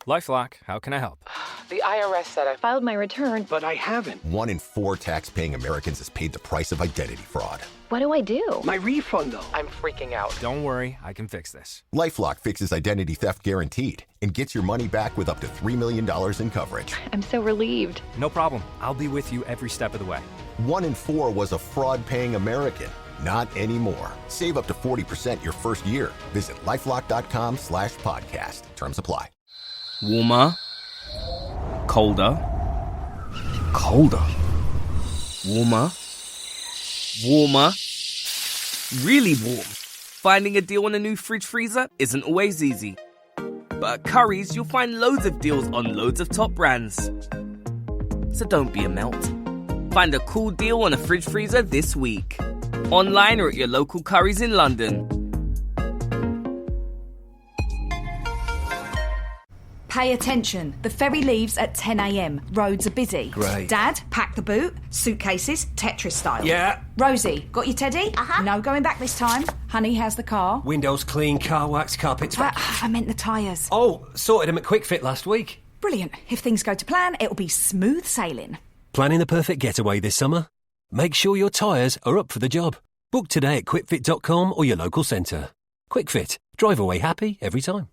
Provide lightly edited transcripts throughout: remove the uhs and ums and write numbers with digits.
LifeLock, how can I help? The IRS said I filed my return, but I haven't. 1 in 4 tax-paying Americans has paid the price of identity fraud. What do I do? My refund, though. I'm freaking out. Don't worry, I can fix this. LifeLock fixes identity theft guaranteed and gets your money back with up to $3 million in coverage. I'm so relieved. No problem. I'll be with you every step of the way. 1 in 4 was a fraud-paying American. Not anymore. Save up to 40% your first year. Visit LifeLock.com/podcast. Terms apply. Warmer, colder, colder, warmer, warmer, really warm. Finding a deal on a new fridge freezer isn't always easy. But at Currys, you'll find loads of deals on loads of top brands. So don't be a melt. Find a cool deal on a fridge freezer this week. Online or at your local Currys in London. Pay attention. The ferry leaves at 10 a.m. Roads are busy. Great. Dad, pack the boot. Suitcases, Tetris style. Yeah. Rosie, got your teddy? Uh-huh. No going back this time. Honey, how's the car? Windows clean, car wax, carpets. I meant the tyres. Oh, sorted them at Quick Fit last week. Brilliant. If things go to plan, it'll be smooth sailing. Planning the perfect getaway this summer? Make sure your tyres are up for the job. Book today at quickfit.com or your local centre. Quick Fit. Drive away happy every time.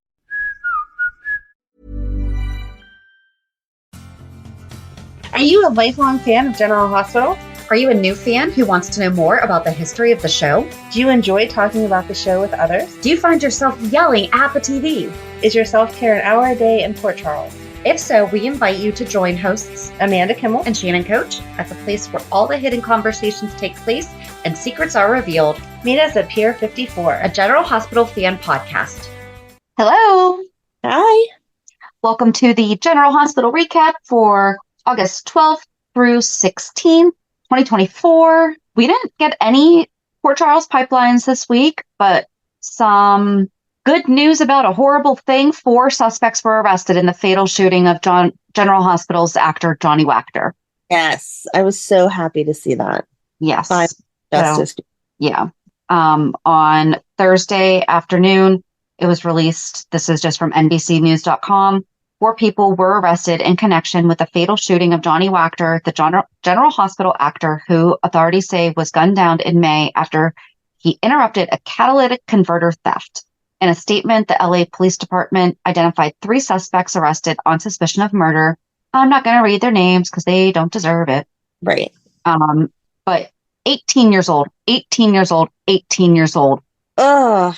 Are you a lifelong fan of General Hospital? Are you a new fan who wants to know more about the history of the show? Do you enjoy talking about the show with others? Do you find yourself yelling at the TV? Is your self-care an hour a day in Port Charles? If so, we invite you to join hosts Amanda Kimmel and Shannon Coach at the place where all the hidden conversations take place and secrets are revealed. Meet us at Pier 54, a General Hospital fan podcast. Hello. Hi. Welcome to the General Hospital recap for August 12th through 16th, 2024. We didn't get any Port Charles pipelines this week, but some good news about a horrible thing. 4 suspects were arrested in the fatal shooting of General Hospital's actor, Johnny Wachter. Yes, I was so happy to see that. Yes. Justice. So, yeah. On Thursday afternoon, it was released. This is just from NBCnews.com. 4 people were arrested in connection with the fatal shooting of Johnny Wachter, the General Hospital actor who authorities say was gunned down in May after he interrupted a catalytic converter theft. In a statement, the LA Police Department identified 3 suspects arrested on suspicion of murder. I'm not going to read their names because they don't deserve it. Right. But 18 years old, 18 years old, 18 years old. Ugh.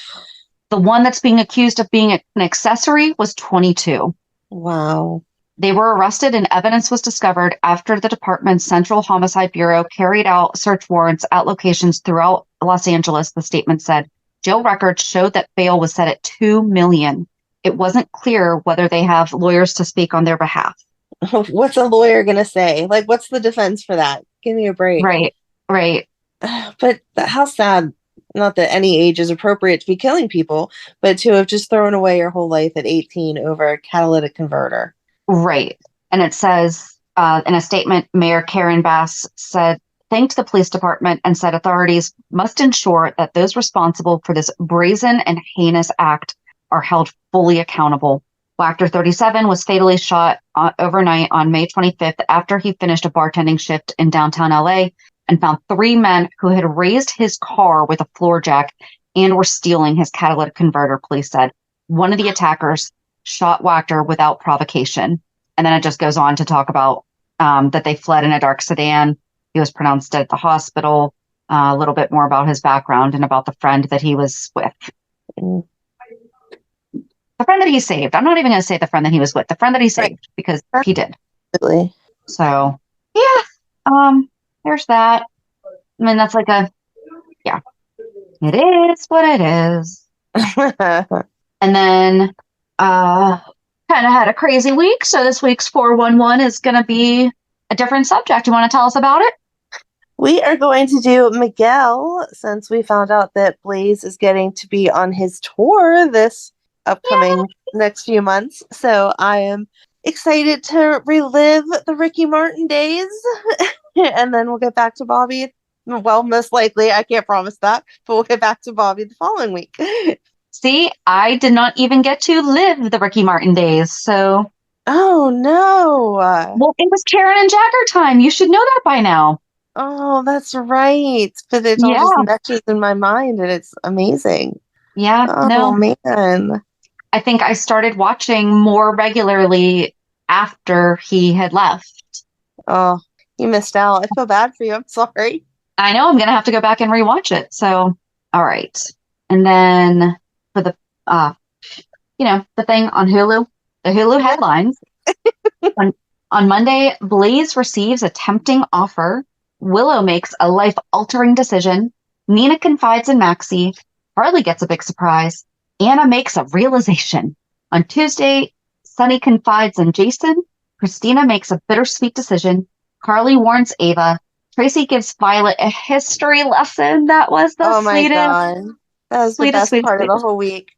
The one that's being accused of being an accessory was 22. Wow. They were arrested and evidence was discovered after the department's Central Homicide Bureau carried out search warrants at locations throughout Los Angeles. The statement said jail records showed that bail was set at $2 million. It wasn't clear whether they have lawyers to speak on their behalf. What's a lawyer going to say? Like, what's the defense for that? Give me a break. Right. But how sad. Not that any age is appropriate to be killing people, but to have just thrown away your whole life at 18 over a catalytic converter. Right. And it says in a statement, Mayor Karen Bass thanked the police department and said authorities must ensure that those responsible for this brazen and heinous act are held fully accountable. Wachter, 37, was fatally shot overnight on May 25th after he finished a bartending shift in downtown LA and found 3 men who had raised his car with a floor jack and were stealing his catalytic converter, police said. One of the attackers shot Wachter without provocation. And then it just goes on to talk about that they fled in a dark sedan. He was pronounced dead at the hospital. A little bit more about his background and about the friend that he was with. The friend that he saved. I'm not even going to say the friend that he was with. The friend that he saved, because he did. Absolutely. So, yeah. There's that. I mean, that's like it is what it is. And then, kind of had a crazy week. So this week's 411 is going to be a different subject. You want to tell us about it? We are going to do Miguel, since we found out that Blaze is getting to be on his tour this upcoming next few months. So I am excited to relive the Ricky Martin days. And then we'll get back to Bobby. Well, most likely, I can't promise that, but we'll get back to Bobby the following week. See, I did not even get to live the Ricky Martin days. So, Oh no. well, it was Karen and Jagger time. You should know that by now. Oh, that's right. But it all Yeah. just meshes in my mind and it's amazing. Yeah. Oh No, man. I think I started watching more regularly after he had left. Oh, you missed out. I feel bad for you. I'm sorry. I know I'm going to have to go back and rewatch it. So, all right. And then for the, the thing on Hulu, the Hulu headlines. on Monday, Blaze receives a tempting offer. Willow makes a life-altering decision. Nina confides in Maxie. Harley gets a big surprise. Anna makes a realization. On Tuesday, Sonny confides in Jason. Kristina makes a bittersweet decision. Carly warns Ava. Tracy gives Violet a history lesson. That was the sweetest. God. That was the best part of the whole week.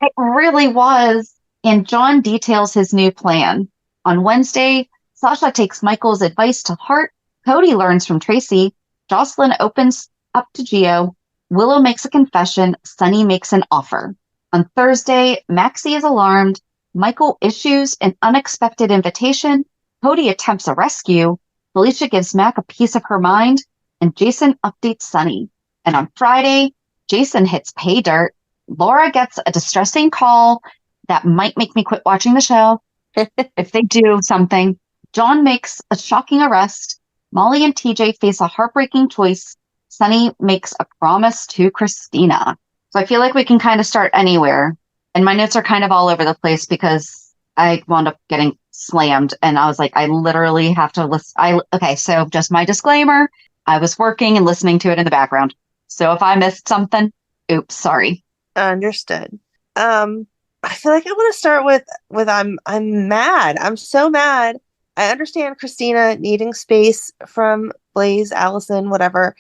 It really was. And John details his new plan. On Wednesday, Sasha takes Michael's advice to heart. Cody learns from Tracy. Jocelyn opens up to Gio. Willow makes a confession. Sonny makes an offer. On Thursday, Maxie is alarmed. Michael issues an unexpected invitation. Cody attempts a rescue. Felicia gives Mac a piece of her mind. And Jason updates Sonny. And on Friday, Jason hits pay dirt. Laura gets a distressing call that might make me quit watching the show if they do something. John makes a shocking arrest. Molly and TJ face a heartbreaking choice. Sonny makes a promise to Kristina. So I feel like we can kind of start anywhere. And my notes are kind of all over the place because I wound up getting slammed. And I was like, I literally have to listen. Okay, so just my disclaimer. I was working and listening to it in the background. So if I missed something, oops, sorry. Understood. I feel like I want to start with I'm mad. I'm so mad. I understand Kristina needing space from Blaze, Allison, whatever,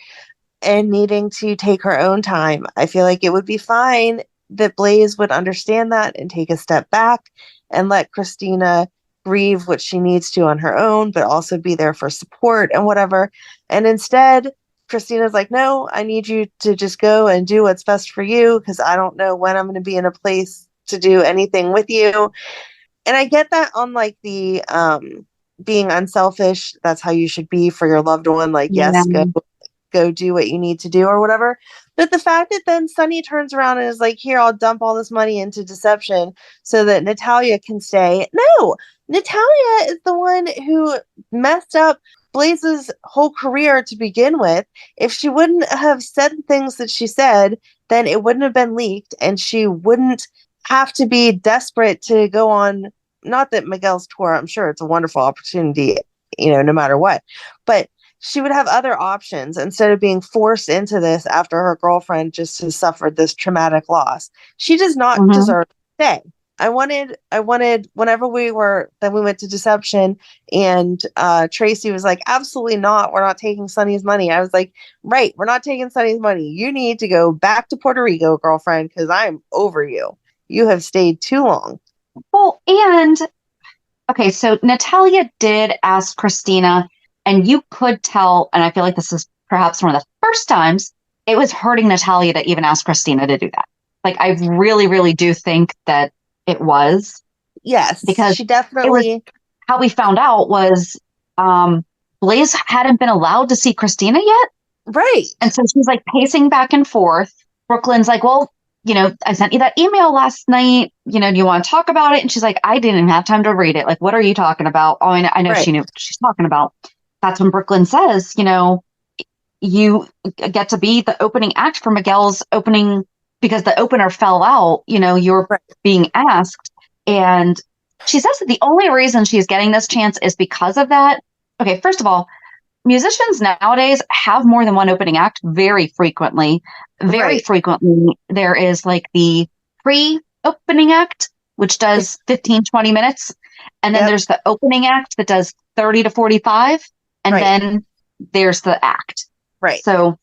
and needing to take her own time. I feel like it would be fine that Blaze would understand that and take a step back and let Kristina grieve what she needs to on her own, but also be there for support and whatever. And instead, Christina's like, no, I need you to just go and do what's best for you because I don't know when I'm going to be in a place to do anything with you. And I get that on like the being unselfish, that's how you should be for your loved one. Like, yes, go do what you need to do or whatever. But the fact that then Sonny turns around and is like, here, I'll dump all this money into deception so that Natalia can stay. No, Natalia is the one who messed up Blaze's whole career to begin with. If she wouldn't have said things that she said, then it wouldn't have been leaked and she wouldn't have to be desperate to go on. Not that Miguel's tour, I'm sure it's a wonderful opportunity, no matter what, but she would have other options instead of being forced into this after her girlfriend just has suffered this traumatic loss. She does not deserve to stay. I wanted whenever we went to Deception and Tracy was like, absolutely not. We're not taking Sonny's money. I was like, right. We're not taking Sonny's money. You need to go back to Puerto Rico, girlfriend, because I'm over you. You have stayed too long. Well, and okay, so Natalia did ask Kristina, and you could tell, and I feel like this is perhaps one of the first times it was hurting Natalia to even ask Kristina to do that. Like, I really, really do think that it was. Yes, because she definitely. How we found out was Blaze hadn't been allowed to see Kristina yet. Right. And so she's like pacing back and forth. Brooklyn's like, well, I sent you that email last night. Do you want to talk about it? And she's like, I didn't even have time to read it. Like, what are you talking about? Oh, I know right. She knew what she's talking about. That's when Brooklyn says, you get to be the opening act for Miguel's opening because the opener fell out. You're right. Being asked. And she says that the only reason she's getting this chance is because of that. Okay, first of all, musicians nowadays have more than one opening act very frequently. Very right. frequently, there is like the pre-opening act, which does 15, 20 minutes. And then there's the opening act that does 30 to 45. And right. then there's the act. Right. So,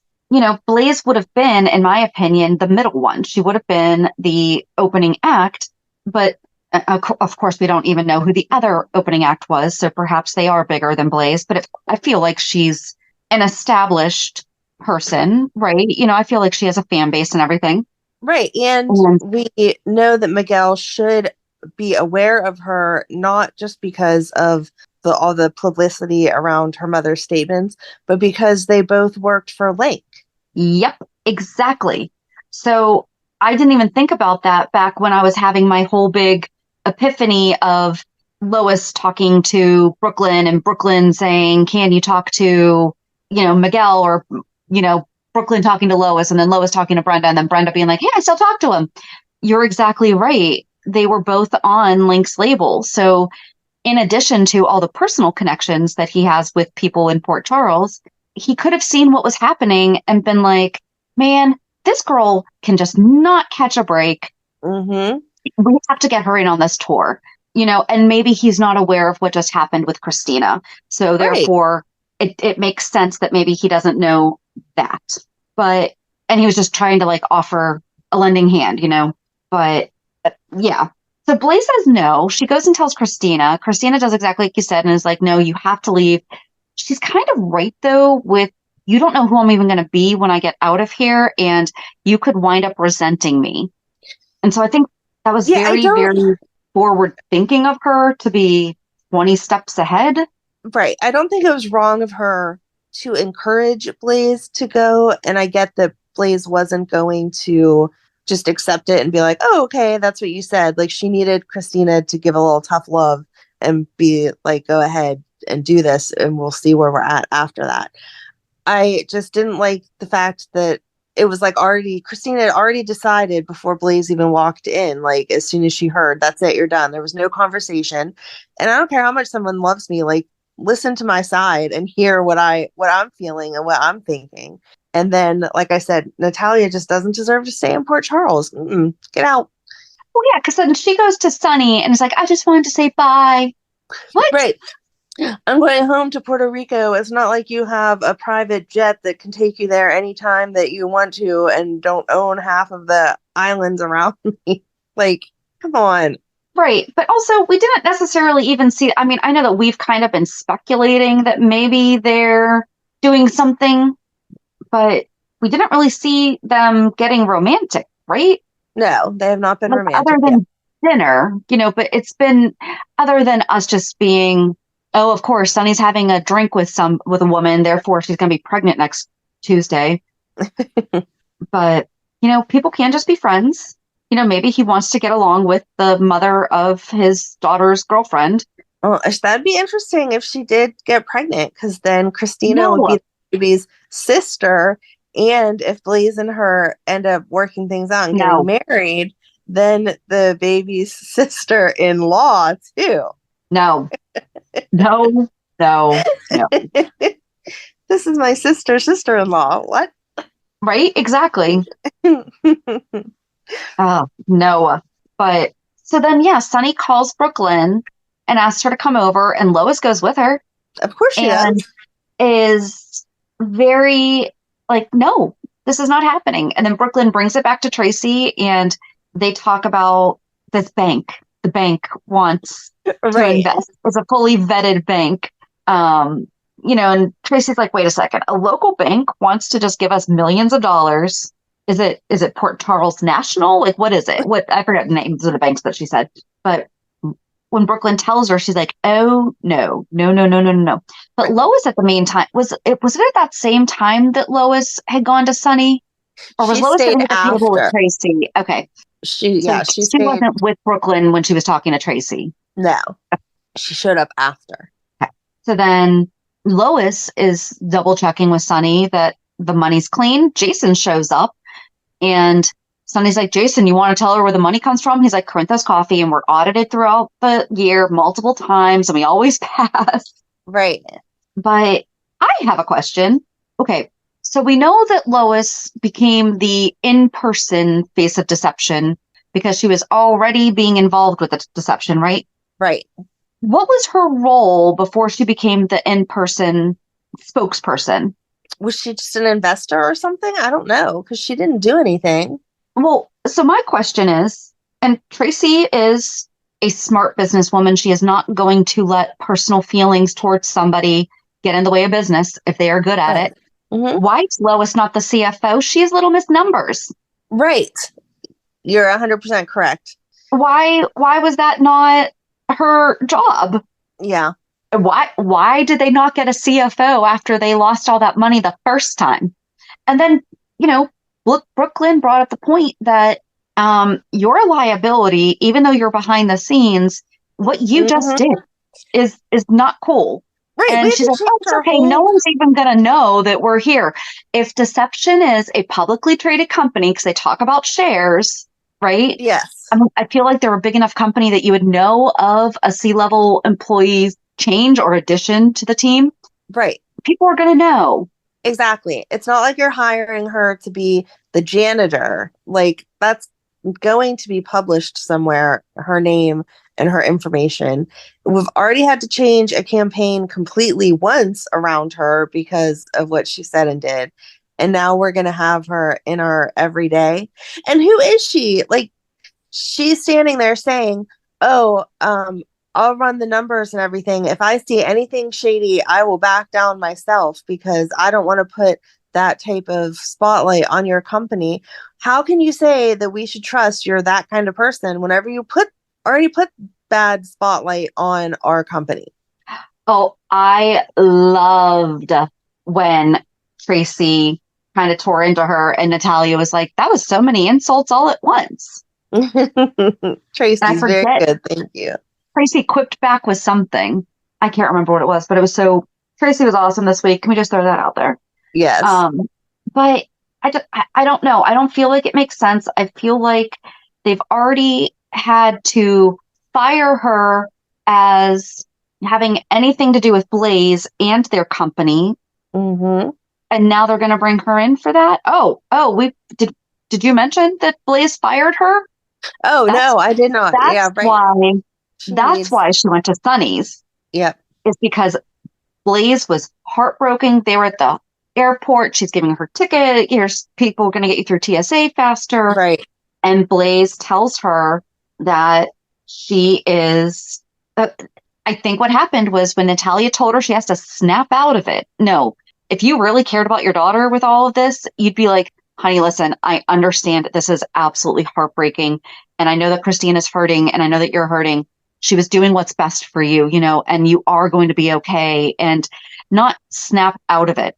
Blaze would have been, in my opinion, the middle one. She would have been the opening act. But of course, we don't even know who the other opening act was. So perhaps they are bigger than Blaze. But I feel like she's an established person, right? I feel like she has a fan base and everything. Right. And we know that Miguel should be aware of her, not just because of all the publicity around her mother's statements, but because they both worked for Link. Yep, exactly. So I didn't even think about that back when I was having my whole big epiphany of Lois talking to Brooklyn and Brooklyn saying, can you talk to, Miguel, or, Brooklyn talking to Lois, and then Lois talking to Brenda, and then Brenda being like, hey, I still talk to him. You're exactly right. They were both on Link's label. So in addition to all the personal connections that he has with people in Port Charles, he could have seen what was happening and been like, man, this girl can just not catch a break. Mm-hmm. We have to get her in on this tour, and maybe he's not aware of what just happened with Kristina. So therefore, it makes sense that maybe he doesn't know that. And he was just trying to offer a lending hand, but yeah. So Blaze says no. She goes and tells Kristina. Kristina does exactly like you said and is like, no, you have to leave. She's kind of right, though, with you don't know who I'm even going to be when I get out of here, and you could wind up resenting me. And so I think that was very, very forward thinking of her to be 20 steps ahead. Right. I don't think it was wrong of her to encourage Blaze to go. And I get that Blaze wasn't going to just accept it and be like, oh, okay, that's what you said. She needed Kristina to give a little tough love and be like, go ahead and do this, and we'll see where we're at after that. I just didn't like the fact that it was Kristina had already decided before Blaze even walked in, as soon as she heard, that's it, you're done. There was no conversation. And I don't care how much someone loves me, listen to my side and hear what I'm feeling and what I'm thinking. And then, like I said, Natalia just doesn't deserve to stay in Port Charles. Get out. Well, yeah, because then she goes to Sonny and is like, I just wanted to say bye. What? Right. I'm going home to Puerto Rico. It's not like you have a private jet that can take you there anytime that you want to and don't own half of the islands around me. Come on. Right. But also, we didn't necessarily even see. I mean, I know that we've kind of been speculating that maybe they're doing something, but we didn't really see them getting romantic, right? No, they have not been romantic. Other than dinner, but it's been other than us just being, oh, of course, Sonny's having a drink with a woman, therefore she's going to be pregnant next Tuesday. But, people can just be friends. Maybe he wants to get along with the mother of his daughter's girlfriend. Oh, that'd be interesting if she did get pregnant, because then Kristina would be the baby's sister. And if Blaze and her end up working things out and getting married, then the baby's sister-in-law, too. No. This is my sister-in-law. What? Right? Exactly. No. But so then, Sonny calls Brooklyn and asks her to come over, and Lois goes with her. Of course she does. Is very no, this is not happening. And then Brooklyn brings it back to Tracy, and they talk about this bank. The bank wants to invest. It's a fully vetted bank. And Tracy's like, wait a second, a local bank wants to just give us millions of dollars. Is it Port Charles National? What is it? I forget the names of the banks that she said. But when Brooklyn tells her, she's like, oh, no. But Lois at the meantime, was it at that same time that Lois had gone to Sonny? Or was Lois sitting at the table with Tracy? Okay. She wasn't with Brooklyn when she was talking to Tracy. No. She showed up after. Okay. So then Lois is double checking with Sonny that the money's clean. Jason shows up, and Sonny's like, Jason, you want to tell her where the money comes from? He's like, Corinthos Coffee, and we're audited throughout the year multiple times, and we always pass. Right. But I have a question. Okay, so we know that Lois became the in-person face of deception because she was already being involved with the deception, right? Right. What was her role before she became the in-person spokesperson? Was she just an investor or something? I don't know, because she didn't do anything. Well, so my question is, and Tracy is a smart businesswoman. She is not going to let personal feelings towards somebody get in the way of business if they are good at it. Mm-hmm. Why is Lois not the CFO? She is Little Miss Numbers. Right. You're 100% correct. Why was that not her job? Yeah. Why did they not get a CFO after they lost all that money the first time? And then, Brooklyn brought up the point that your liability, even though you're behind the scenes, what you just did is not cool. Right. And she's like, oh, it's okay. No one's even going to know that we're here. If Deception is a publicly traded company, because they talk about shares, right? Yes. I feel like they're a big enough company that you would know of a C-level employee's change or addition to the team. Right. People are going to know. Exactly. It's not like you're hiring her to be the janitor. Like, that's going to be published somewhere, her name and her information. We've already had to change a campaign completely once around her because of what she said and did. And now we're going to have her in our everyday. And who is she? Like, she's standing there saying, oh, I'll run the numbers and everything. If I see anything shady, I will back down myself because I don't want to put that type of spotlight on your company. How can you say that we should trust you're that kind of person whenever you already put bad spotlight on our company? Oh, I loved when Tracy kind of tore into her and Natalia was like, that was so many insults all at once. Tracy's very good. Thank you. Tracy quipped back with something. I can't remember what it was, but it was Tracy was awesome this week. Can we just throw that out there? Yes. But I don't know. I don't feel like it makes sense. I feel like they've already had to fire her as having anything to do with Blaze and their company. Mm-hmm. And now they're going to bring her in for that. Did you mention that Blaze fired her? Oh, no, I did not. That's why she went to Sonny's. Yep. It's because Blaze was heartbroken. They were at the airport. She's giving her ticket. Here's people going to get you through TSA faster. Right. And Blaze tells her that she is. I think what happened was when Natalia told her she has to snap out of it. No, if you really cared about your daughter with all of this, you'd be like, honey, listen, I understand this is absolutely heartbreaking. And I know that Kristina's hurting and I know that you're hurting. She was doing what's best for you, and you are going to be okay, and not snap out of it.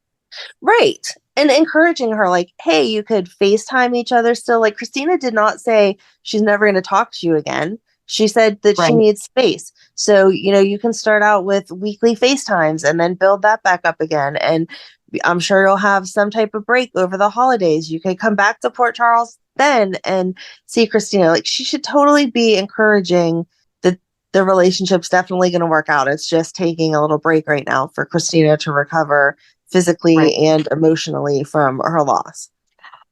Right. And encouraging her like, hey, you could FaceTime each other still. Like, Kristina did not say she's never going to talk to you again. She said that she needs space. So, you can start out with weekly FaceTimes and then build that back up again. And I'm sure you'll have some type of break over the holidays. You can come back to Port Charles then and see Kristina. Like, she should totally be encouraging that the relationship's definitely going to work out. It's just taking a little break right now for Kristina to recover physically and emotionally from her loss.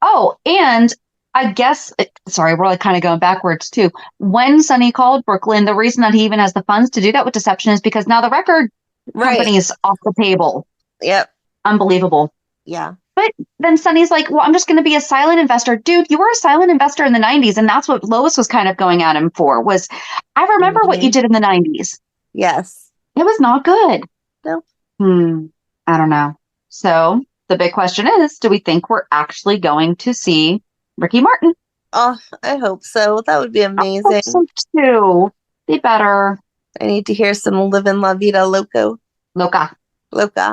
Oh, and I guess, sorry, we're like kind of going backwards too. When Sonny called Brooklyn, the reason that he even has the funds to do that with Deception is because now the record company is off the table. Yep. Unbelievable. Yeah. But then Sonny's like, well, I'm just going to be a silent investor. Dude, you were a silent investor in the 90s. And that's what Lois was kind of going at him for was, I remember what you did in the 90s. Yes. It was not good. No. I don't know. So the big question is, do we think we're actually going to see Ricky Martin? Oh, I hope so. That would be amazing. I hope so too. Be better. I need to hear some Livin' La Vida Loca,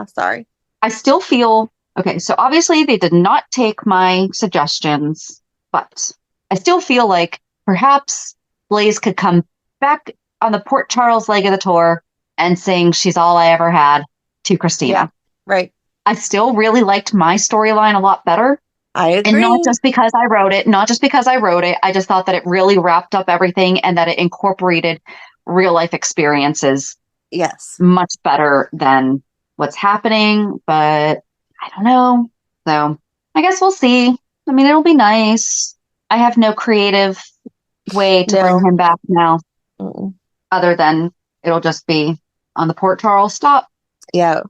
sorry. I still feel, okay, so obviously they did not take my suggestions, but I still feel like perhaps Blaze could come back on the Port Charles leg of the tour and sing She's All I Ever Had to Kristina. Yeah, right. I still really liked my storyline a lot better. I agree. And not just because I wrote it. I just thought that it really wrapped up everything and that it incorporated real life experiences. Yes. Much better than what's happening, but I don't know. So I guess we'll see. I mean, it'll be nice. I have no creative way to bring him back now. Other than it'll just be on the Port Charles stop. Yeah.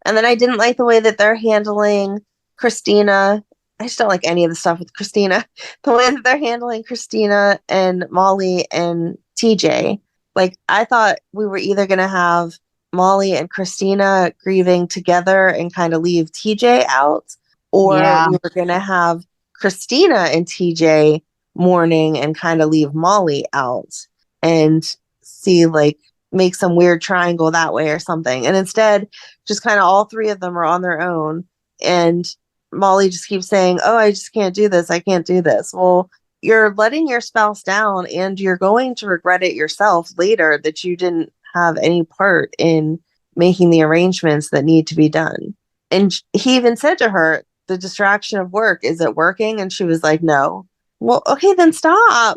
And then I didn't like the way that they're handling Kristina. I just don't like any of the stuff with Kristina. The way that they're handling Kristina and Molly and TJ. Like, I thought we were either going to have Molly and Kristina grieving together and kind of leave TJ out, or we were going to have Kristina and TJ morning and kind of leave Molly out and see, like, make some weird triangle that way or something. And instead, just kind of all three of them are on their own. And Molly just keeps saying, oh, I just can't do this. I can't do this. Well, you're letting your spouse down, and you're going to regret it yourself later that you didn't have any part in making the arrangements that need to be done. And he even said to her, the distraction of work, is it working? And she was like, no. Well, okay, then stop.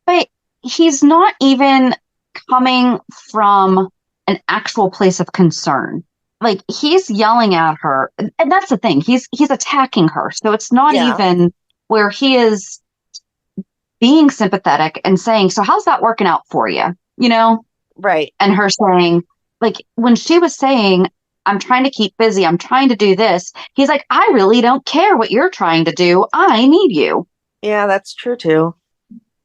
But he's not even coming from an actual place of concern. Like, he's yelling at her, and that's the thing. He's attacking her. So it's not even where he is being sympathetic and saying, so how's that working out for you? You know? Right. And her saying, like, when she was saying, I'm trying to keep busy, I'm trying to do this, he's like, I really don't care what you're trying to do. I need you. Yeah, that's true too.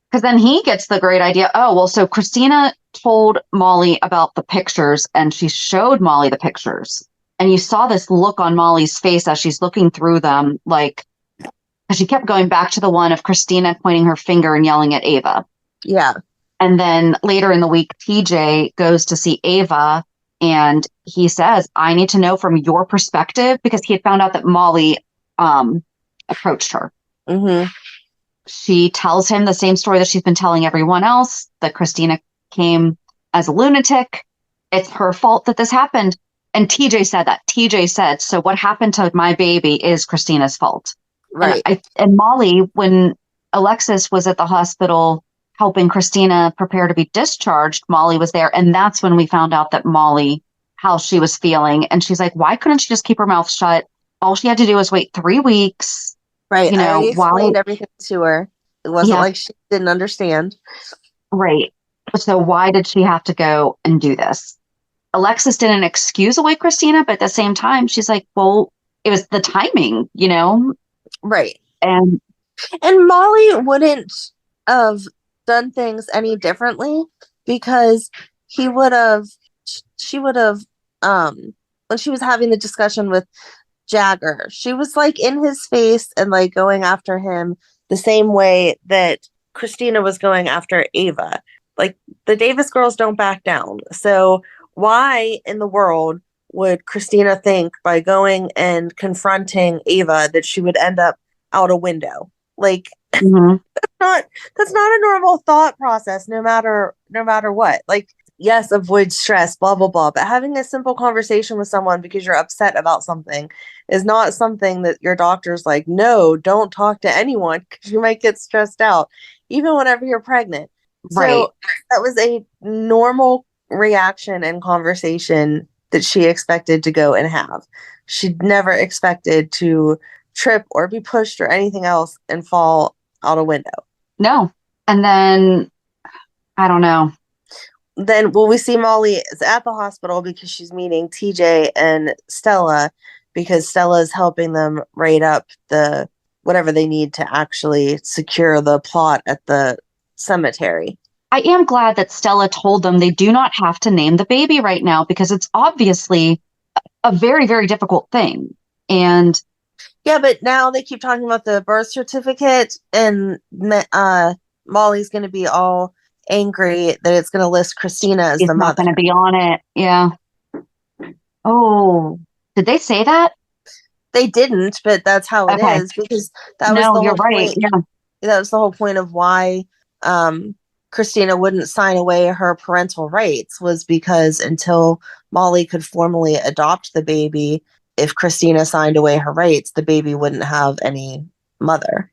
Because then he gets the great idea. Oh, well, so Kristina told Molly about the pictures, and she showed Molly the pictures. And you saw this look on Molly's face as she's looking through them, like, she kept going back to the one of Kristina pointing her finger and yelling at Ava. Yeah. And then later in the week, TJ goes to see Ava, and he says, I need to know from your perspective, because he had found out that Molly approached her. Mm-hmm. She tells him the same story that she's been telling everyone else, that Kristina came as a lunatic. It's her fault that this happened. And TJ said that. TJ said, so what happened to my baby is Kristina's fault. Right. And Molly, when Alexis was at the hospital helping Kristina prepare to be discharged, Molly was there. And that's when we found out that Molly, how she was feeling. And she's like, why couldn't she just keep her mouth shut? All she had to do was wait 3 weeks. Right. You know, I already explained everything to her. It wasn't like she didn't understand. Right. So why did she have to go and do this? Alexis didn't excuse away Kristina, but at the same time, she's like, well, it was the timing, you know? Right. And Molly wouldn't have done things any differently, because she would have, when she was having the discussion with Jagger, she was like in his face and like going after him the same way that Kristina was going after Ava. Like, the Davis girls don't back down. So why in the world would Kristina think by going and confronting Ava that she would end up out a window? Like, that's not a normal thought process, no matter what. Like, yes, avoid stress, blah, blah, blah. But having a simple conversation with someone because you're upset about something is not something that your doctor's like, no, don't talk to anyone because you might get stressed out, even whenever you're pregnant. Right. So that was a normal reaction and conversation that she expected to go and have. She'd never expected to trip or be pushed or anything else and fall out a window. no. And then, I don't know. Then, well, we see Molly is at the hospital because she's meeting TJ and Stella, because Stella is helping them write up the whatever they need to actually secure the plot at the cemetery. I am glad that Stella told them they do not have to name the baby right now, because it's obviously a very, very difficult thing. And yeah, but now they keep talking about the birth certificate, and Molly's going to be all angry that it's going to list Kristina as the mother. Not going to be on it. Yeah. Oh, did they say that? They didn't, but that's how it is, because that was the whole point. Yeah. That was the whole point of why Kristina wouldn't sign away her parental rights, was because until Molly could formally adopt the baby, if Kristina signed away her rights, the baby wouldn't have any mother.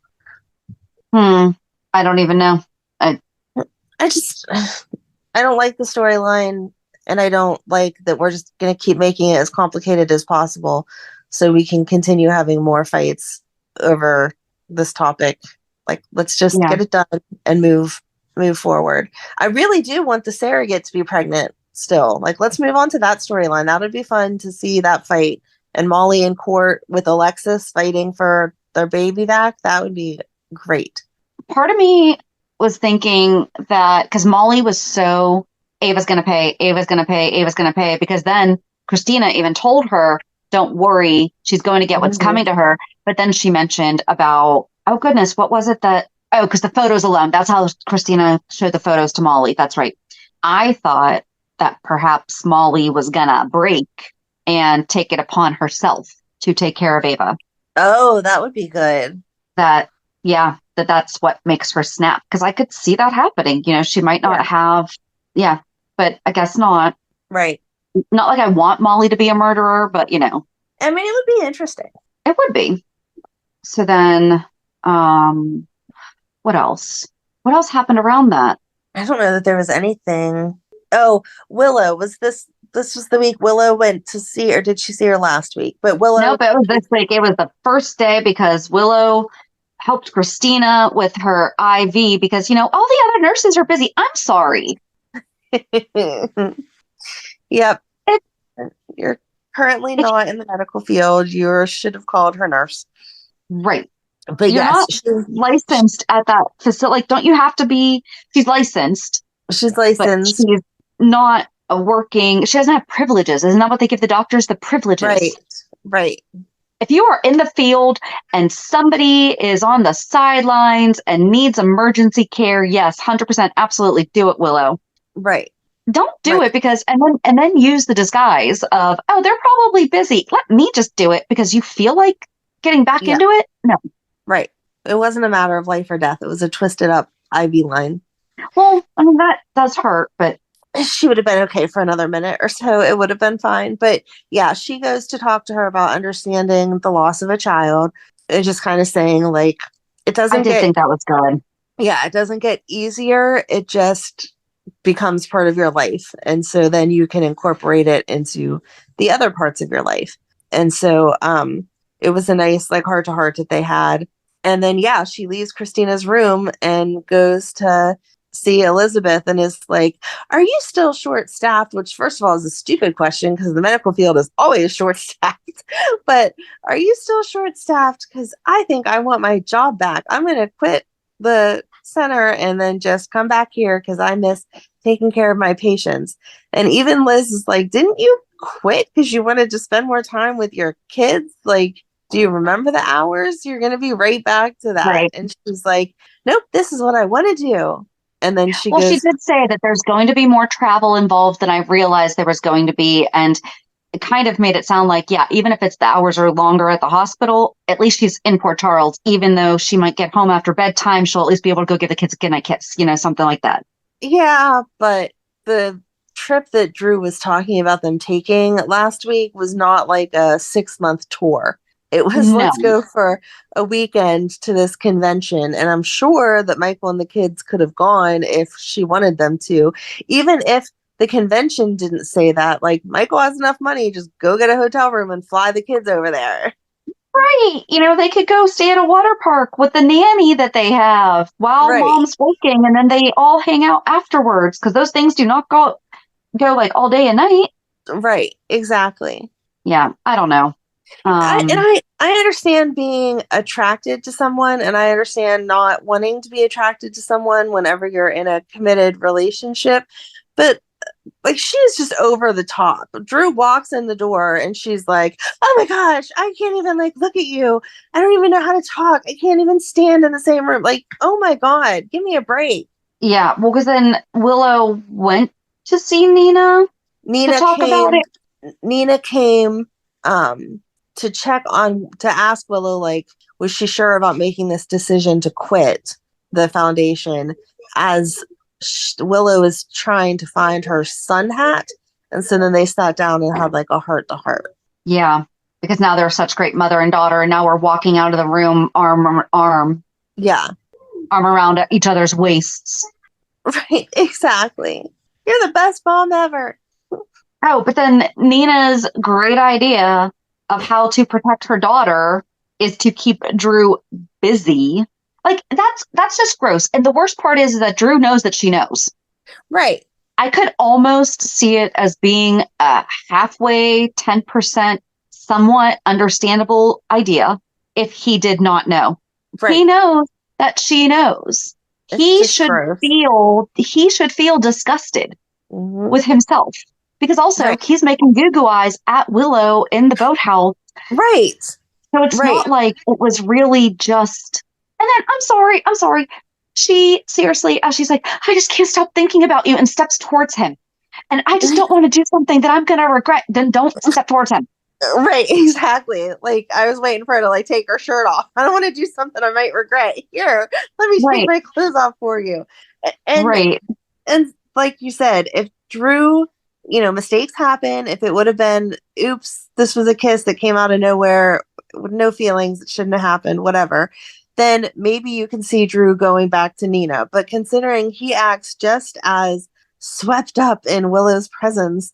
I don't even know. I don't like the storyline, and I don't like that we're just going to keep making it as complicated as possible so we can continue having more fights over this topic. Like, let's just get it done and move forward. I really do want the surrogate to be pregnant still. Like, let's move on to that storyline. That would be fun to see that fight. And Molly in court with Alexis fighting for their baby back. That would be great. Part of me was thinking that because Molly was so, Ava's going to pay, Ava's going to pay, Ava's going to pay, because then Kristina even told her, don't worry, she's going to get what's coming to her. But then she mentioned about, oh goodness, what was it that Oh, because the photos alone. That's how Kristina showed the photos to Molly. That's right. I thought that perhaps Molly was gonna break and take it upon herself to take care of Ava. Oh, that would be good. That's what makes her snap. Because I could see that happening. She might not have, but I guess not. Right. Not like I want Molly to be a murderer, but I mean, it would be interesting. It would be. So then, what else? What else happened around that? I don't know that there was anything. Oh, Willow. This was the week Willow went to see, or did she see her last week? But Willow. Nope, it was this week. It was the first day because Willow helped Kristina with her IV because, all the other nurses are busy. I'm sorry. Yep. You're currently not in the medical field. You should have called her nurse. Right. But you're not licensed at that facility. Like, don't you have to be? She's licensed. She's licensed. But she's not working. She doesn't have privileges. Isn't that what they give the doctors? The privileges. Right. If you are in the field and somebody is on the sidelines and needs emergency care, yes, 100%, absolutely do it, Willow. Right. Don't do it because, and then use the disguise of, oh, they're probably busy. Let me just do it because you feel like getting back into it. No. Right. It wasn't a matter of life or death. It was a twisted up IV line. Well, I mean, that does hurt, but she would have been okay for another minute or so. It would have been fine. But yeah, she goes to talk to her about understanding the loss of a child and just kind of saying, like, it doesn't I did think that was good. Yeah, it doesn't get easier. It just becomes part of your life. And so then you can incorporate it into the other parts of your life. And so it was a nice, like, heart to heart that they had. And then, yeah, she leaves Kristina's room and goes to see Elizabeth and is like, are you still short staffed? Which, first of all, is a stupid question because the medical field is always short staffed. But are you still short staffed? Because I think I want my job back. I'm going to quit the center and then just come back here because I miss taking care of my patients. And even Liz is like, didn't you quit because you wanted to spend more time with your kids? Like, do you remember the hours? You're going to be right back to that. Right. And she's like, nope, this is what I want to do. And then she goes, she did say that there's going to be more travel involved than I realized there was going to be. And it kind of made it sound like, yeah, even if it's the hours are longer at the hospital, at least she's in Port Charles. Even though she might get home after bedtime, she'll at least be able to go give the kids a goodnight kiss, something like that. Yeah, but the trip that Drew was talking about them taking last week was not like a 6-month tour. It was, let's go for a weekend to this convention. And I'm sure that Michael and the kids could have gone if she wanted them to. Even if the convention didn't say that, like, Michael has enough money, just go get a hotel room and fly the kids over there. Right. They could go stay at a water park with the nanny that they have while mom's working. And then they all hang out afterwards because those things do not go like all day and night. Right. Exactly. Yeah. I don't know. I understand being attracted to someone, and I understand not wanting to be attracted to someone whenever you're in a committed relationship, but like, she's just over the top. Drew walks in the door and she's like, oh my gosh, I can't even look at you. I don't even know how to talk. I can't even stand in the same room. Like, oh my God, give me a break. Yeah. Well, because then Willow went to see Nina to talk about it. Nina came to ask Willow, like, was she sure about making this decision to quit the foundation as Willow is trying to find her sun hat. And so then they sat down and had like a heart to heart. Yeah, because now they're such great mother and daughter. And now we're walking out of the room arm. Yeah. Arm around each other's waists. Right, exactly. You're the best mom ever. Oh, but then Nina's great idea of how to protect her daughter is to keep Drew busy. Like, that's just gross. And the worst part is that Drew knows that she knows. Right. I could almost see it as being a halfway, 10%, somewhat understandable idea if he did not know. Right. He knows that she knows. He should feel disgusted with himself. Because also, he's making goo-goo eyes at Willow in the boathouse. Right. So it's not like it was really just... then, I'm sorry. She seriously, she's like, I just can't stop thinking about you, and steps towards him. And I just don't want to do something that I'm going to regret. Then don't step towards him. Right, exactly. Like, I was waiting for her to like take her shirt off. I don't want to do something I might regret. Here, let me take my clothes off for you. And like you said, if Drew, mistakes happen. If it would have been, oops, this was a kiss that came out of nowhere with no feelings, it shouldn't have happened, whatever, then maybe you can see Drew going back to Nina. But considering he acts just as swept up in Willow's presence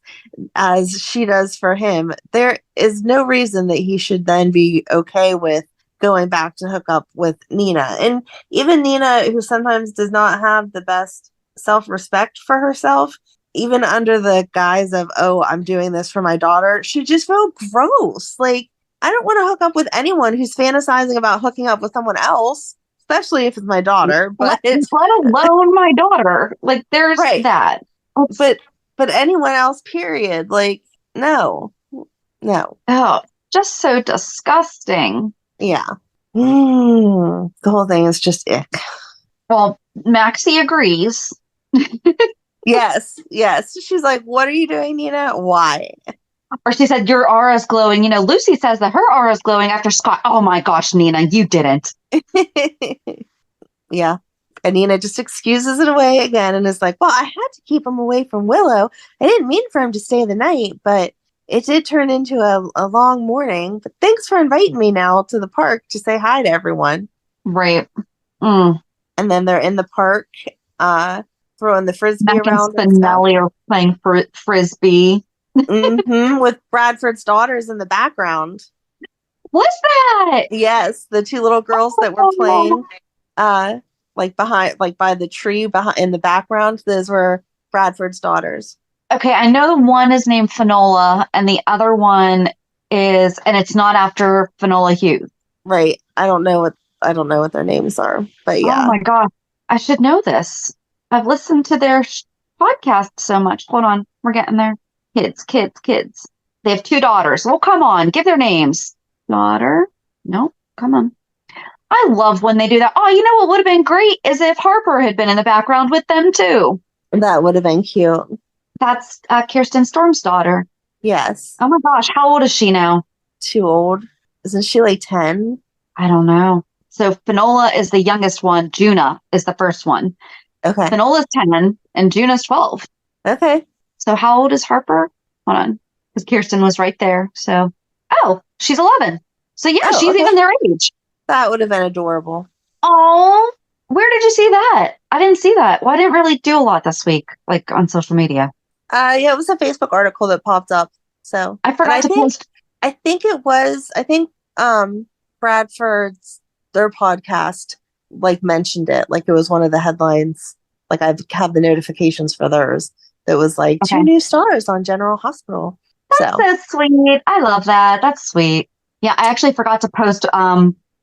as she does for him, there is no reason that he should then be okay with going back to hook up with Nina. And even Nina, who sometimes does not have the best self-respect for herself, even under the guise of, oh, I'm doing this for my daughter, should just feel gross. Like, I don't want to hook up with anyone who's fantasizing about hooking up with someone else, especially if it's my daughter. But let alone my daughter. Like, there's that. But anyone else, period. Like, no. Oh, just so disgusting. Yeah. The whole thing is just ick. Well, Maxie agrees. Yes. She's like, what are you doing, Nina? Why? Or she said, your aura's glowing. Lucy says that her aura's glowing after Scott. Oh my gosh, Nina, you didn't. Yeah. And Nina just excuses it away again and is like, well, I had to keep him away from Willow. I didn't mean for him to stay the night, but it did turn into a long morning. But thanks for inviting me now to the park to say hi to everyone. Right. And then they're in the park, throwing the frisbee Mac around. And Spinelli are playing frisbee. With Bradford's daughters in the background. What's that? Yes, the two little girls that were playing, by the tree in the background. Those were Bradford's daughters. Okay, I know the one is named Finola, and the other one is, and it's not after Finola Hughes. Right. I don't know what their names are, but yeah. Oh my gosh, I should know this. I've listened to their podcast so much. Hold on, we're getting there. Kids. They have 2 daughters. Well, come on, give their names. Daughter? No, come on. I love when they do that. Oh, what would have been great is if Harper had been in the background with them too. That would have been cute. That's Kirsten Storm's daughter. Yes. Oh my gosh, how old is she now? Too old. Isn't she like 10? I don't know. So Finola is the youngest one. Juna is the first one. Okay. Finola's 10 and Juna's 12. Okay. So how old is Harper? Hold on. Because Kirsten was right there. So, she's 11. So yeah, she's even their age. That would have been adorable. Oh, where did you see that? I didn't see that. Well, I didn't really do a lot this week, like on social media. Yeah, it was a Facebook article that popped up. So I forgot to post. I think Bradford's, their podcast, mentioned it. Like, it was one of the headlines. Like, I have the notifications for theirs. That was like 2 new stars on General Hospital. That's so sweet. I love that. That's sweet. Yeah, I actually forgot to post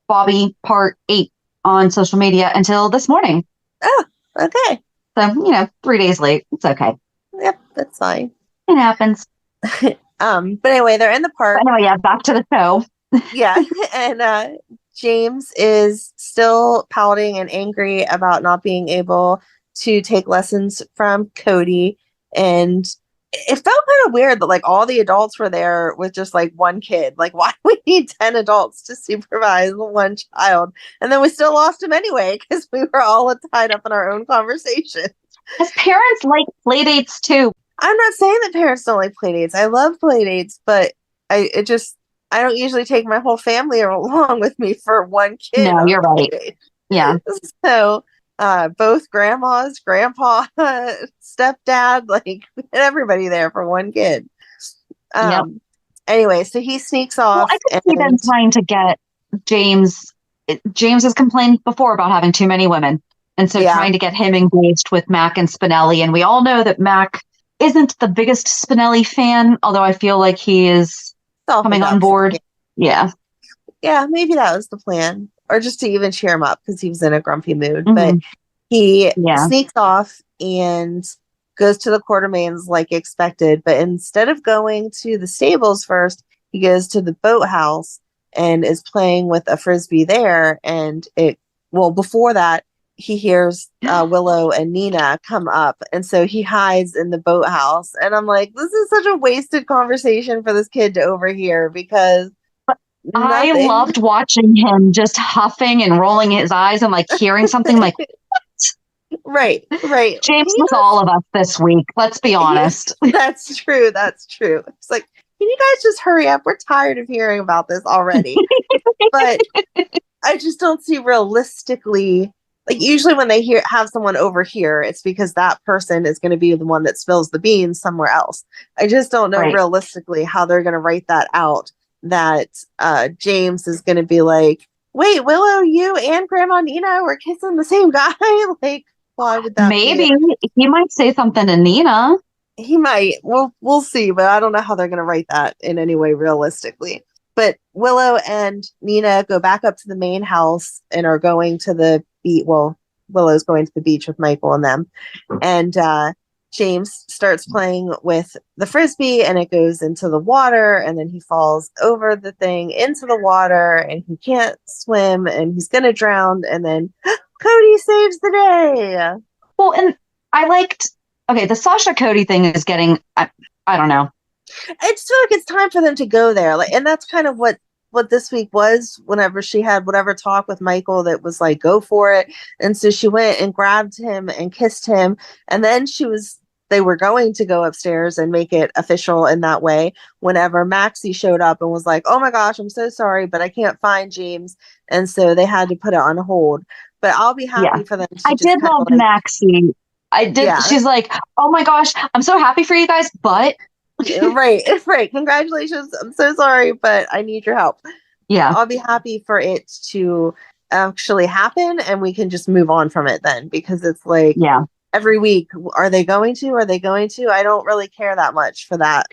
Bobby Part 8 on social media until this morning. Oh, okay. So, 3 days late. It's okay. Yep, that's fine. It happens. But anyway, they're in the park. Anyway, back to the show. Yeah, and James is still pouting and angry about not being able to take lessons from Cody. And it felt kind of weird that all the adults were there with just one kid. Like, why do we need 10 adults to supervise one child? And then we still lost him anyway because we were all tied up in our own conversation. As parents like play dates too. I'm not saying that parents don't like play dates. I love play dates, but I don't usually take my whole family along with me for one kid. No, you're right. Yeah. So both grandmas, grandpa, stepdad, everybody there for one kid. Anyway, so he sneaks off. Well, I could see them trying to get James. James has complained before about having too many women. And so trying to get him engaged with Mac and Spinelli. And we all know that Mac isn't the biggest Spinelli fan, although I feel like he is coming on board. Yeah. Yeah, maybe that was the plan. Or just to even cheer him up because he was in a grumpy mood. But he sneaks off and goes to the Quartermains like expected. But instead of going to the stables first, he goes to the boathouse and is playing with a frisbee there. And it well, before that, he hears Willow and Nina come up. And so he hides in the boathouse. And I'm like, this is such a wasted conversation for this kid to overhear because I loved watching him just huffing and rolling his eyes and like hearing something like, right. James was all of us this week. Let's be honest. That's true. It's like, can you guys just hurry up? We're tired of hearing about this already. But I just don't see realistically, like usually when they have someone over here, it's because that person is going to be the one that spills the beans somewhere else. I just don't know realistically how they're going to write that out, that James is going to be like, wait, Willow, you and Grandma Nina were kissing the same guy? Like, why would that Maybe he might say something to Nina. He might. We'll see, but I don't know how they're going to write that in any way realistically. But Willow and Nina go back up to the main house and are going to the beach. Well, Willow's going to the beach with Michael and them. And James starts playing with the frisbee and it goes into the water. And then he falls over the thing into the water and he can't swim and he's going to drown. And then Cody saves the day. Well, and I liked, the Sasha Cody thing is getting, I don't know. I just feel like it's time for them to go there. Like, and that's kind of what this week was, whenever she had whatever talk with Michael that was like, go for it. And so she went and grabbed him and kissed him. And then they were going to go upstairs and make it official in that way whenever Maxie showed up and was like, oh my gosh, I'm so sorry, but I can't find James. And so they had to put it on hold. But I'll be happy for them to I did love Maxie. I did. Yeah. She's like, oh my gosh, I'm so happy for you guys, but right. Congratulations. I'm so sorry, but I need your help. Yeah. I'll be happy for it to actually happen and we can just move on from it then, because it's like every week, are they going to? I don't really care that much for them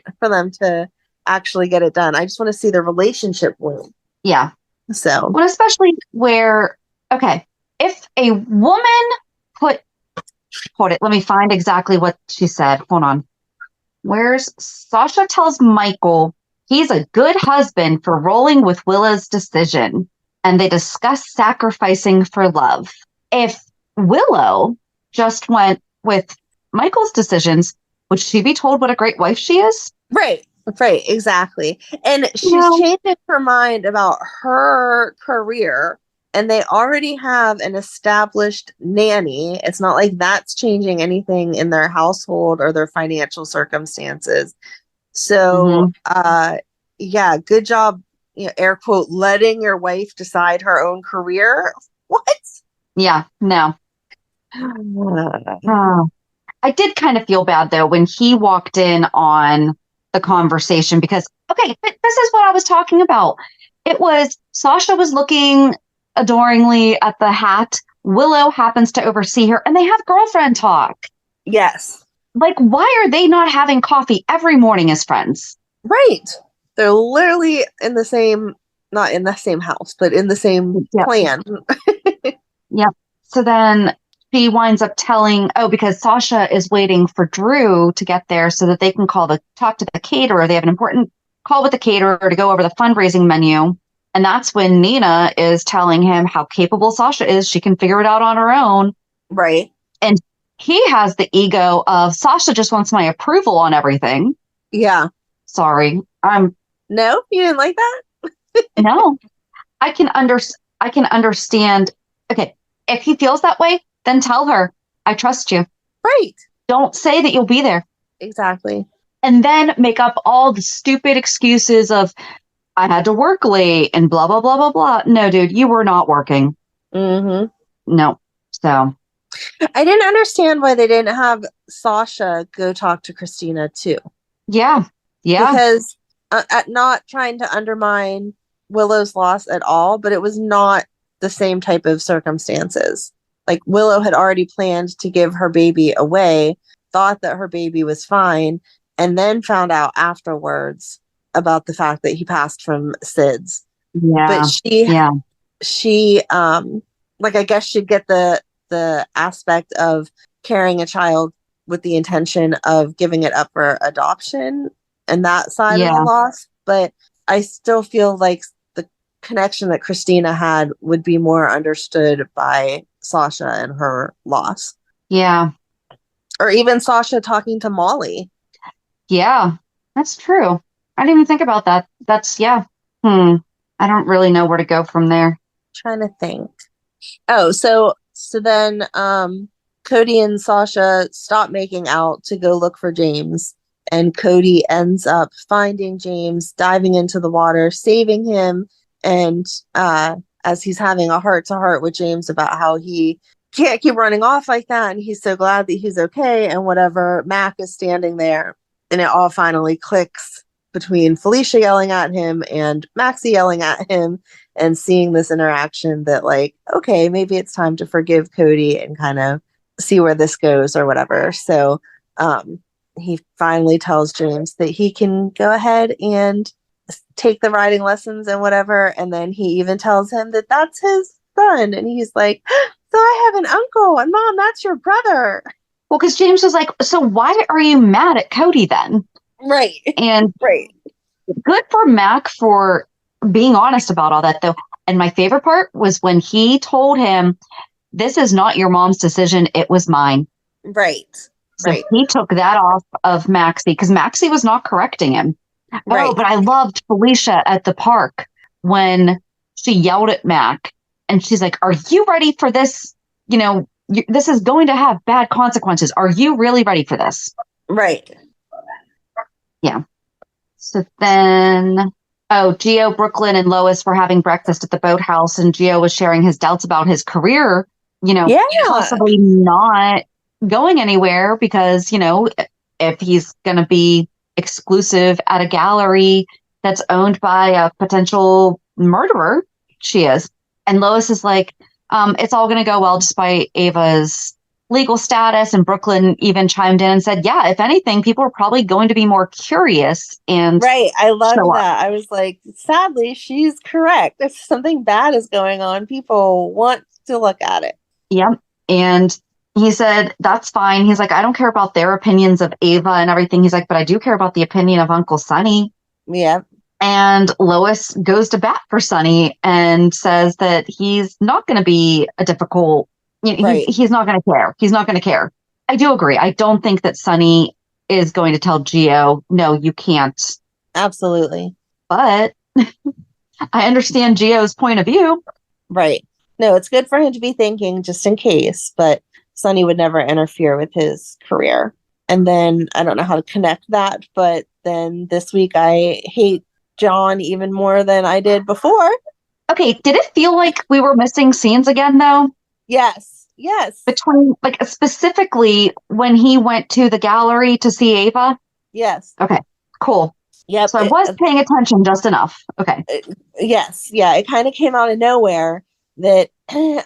to actually get it done. I just want to see their relationship bloom. Yeah. So, well, especially where, if a woman hold it, let me find exactly what she said. Hold on. Where's Sasha tells Michael he's a good husband for rolling with Willow's decision, and they discuss sacrificing for love. If Willow just went with Michael's decisions, would she be told what a great wife she is? Right, exactly. And she's changed her mind about her career, and they already have an established nanny. It's not like that's changing anything in their household or their financial circumstances. So, good job, air quote, letting your wife decide her own career. What? Yeah, no. I did kind of feel bad, though, when he walked in on the conversation because, this is what I was talking about. It was Sasha was looking adoringly at the hat. Willow happens to oversee her and they have girlfriend talk. Yes. Like, why are they not having coffee every morning as friends? Right. They're literally in the same, not in the same house, but in the same plan. Yep. So then she winds up telling, because Sasha is waiting for Drew to get there so that they can talk to the caterer. They have an important call with the caterer to go over the fundraising menu. And that's when Nina is telling him how capable Sasha is. She can figure it out on her own. Right. And he has the ego of Sasha just wants my approval on everything. Yeah. Sorry. No, you didn't like that? No. I can understand. Okay. If he feels that way, then tell her, I trust you. Right. Don't say that you'll be there. Exactly. And then make up all the stupid excuses of, I had to work late and blah, blah, blah, blah, blah. No, dude, you were not working. Mm-hmm. No. So. I didn't understand why they didn't have Sasha go talk to Kristina too. Yeah. Yeah. Because not trying to undermine Willow's loss at all, but it was not the same type of circumstances. Like Willow had already planned to give her baby away, thought that her baby was fine, and then found out afterwards about the fact that he passed from SIDS. Yeah. But she I guess she'd get the aspect of carrying a child with the intention of giving it up for adoption and that side of the loss. But I still feel like connection that Kristina had would be more understood by Sasha and her loss. Yeah. Or even Sasha talking to Molly. Yeah, that's true. I didn't even think about that. That's, yeah. I don't really know where to go from there. Trying to think. Oh, so then Cody and Sasha stop making out to go look for James. And Cody ends up finding James, diving into the water, saving him. And as he's having a heart-to-heart with James about how he can't keep running off like that, and he's so glad that he's okay and whatever, Mac is standing there. And it all finally clicks between Felicia yelling at him and Maxie yelling at him, and seeing this interaction that, like, okay, maybe it's time to forgive Cody and kind of see where this goes or whatever. So he finally tells James that he can go ahead and take the riding lessons and whatever. And then he even tells him that that's his son. And he's like, so I have an uncle, and Mom, that's your brother. Well, because James was like, so why are you mad at Cody then? Right. And good for Mac for being honest about all that, though. And my favorite part was when he told him, this is not your mom's decision, it was mine. Right. So he took that off of Maxie, because Maxie was not correcting him. Right. Oh, but I loved Felicia at the park when she yelled at Mac, and she's like, are you ready for this? You know, this is going to have bad consequences. Are you really ready for this? Right. Yeah. So then, Gio, Brooklyn, and Lois were having breakfast at the boathouse, and Gio was sharing his doubts about his career, possibly not going anywhere because, if he's going to be exclusive at a gallery that's owned by a potential murderer, she is. And Lois is like, it's all going to go well despite Ava's legal status. And Brooklyn even chimed in and said, yeah, if anything, people are probably going to be more curious. And right. I love that. I was like, sadly, she's correct. If something bad is going on, people want to look at it. Yep. And he said, that's fine. He's like, I don't care about their opinions of Ava and everything. He's like, but I do care about the opinion of Uncle Sonny. Yeah. And Lois goes to bat for Sonny and says that he's not going to be a difficult, he's not going to care. He's not going to care. I do agree. I don't think that Sonny is going to tell Gio, no, you can't. Absolutely. But I understand Gio's point of view. Right. No, it's good for him to be thinking just in case, but Sonny would never interfere with his career. And then I don't know how to connect that, but then this week I hate John even more than I did before. Okay, did it feel like we were missing scenes again, though? Yes. Between, specifically when he went to the gallery to see Ava? Yes. Okay, cool. Yep. So I was paying attention just enough. Okay. Yes. Yeah, it kind of came out of nowhere that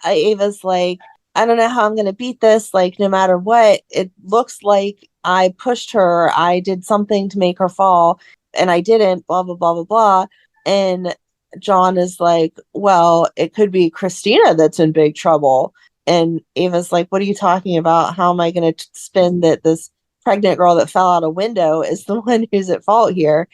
Ava's like, I don't know how I'm going to beat this. Like, no matter what, it looks like I pushed her. I did something to make her fall, and I didn't, blah, blah, blah, blah, blah. And John is like, well, it could be Kristina that's in big trouble. And Ava's like, what are you talking about? How am I going to spin that this pregnant girl that fell out a window is the one who's at fault here?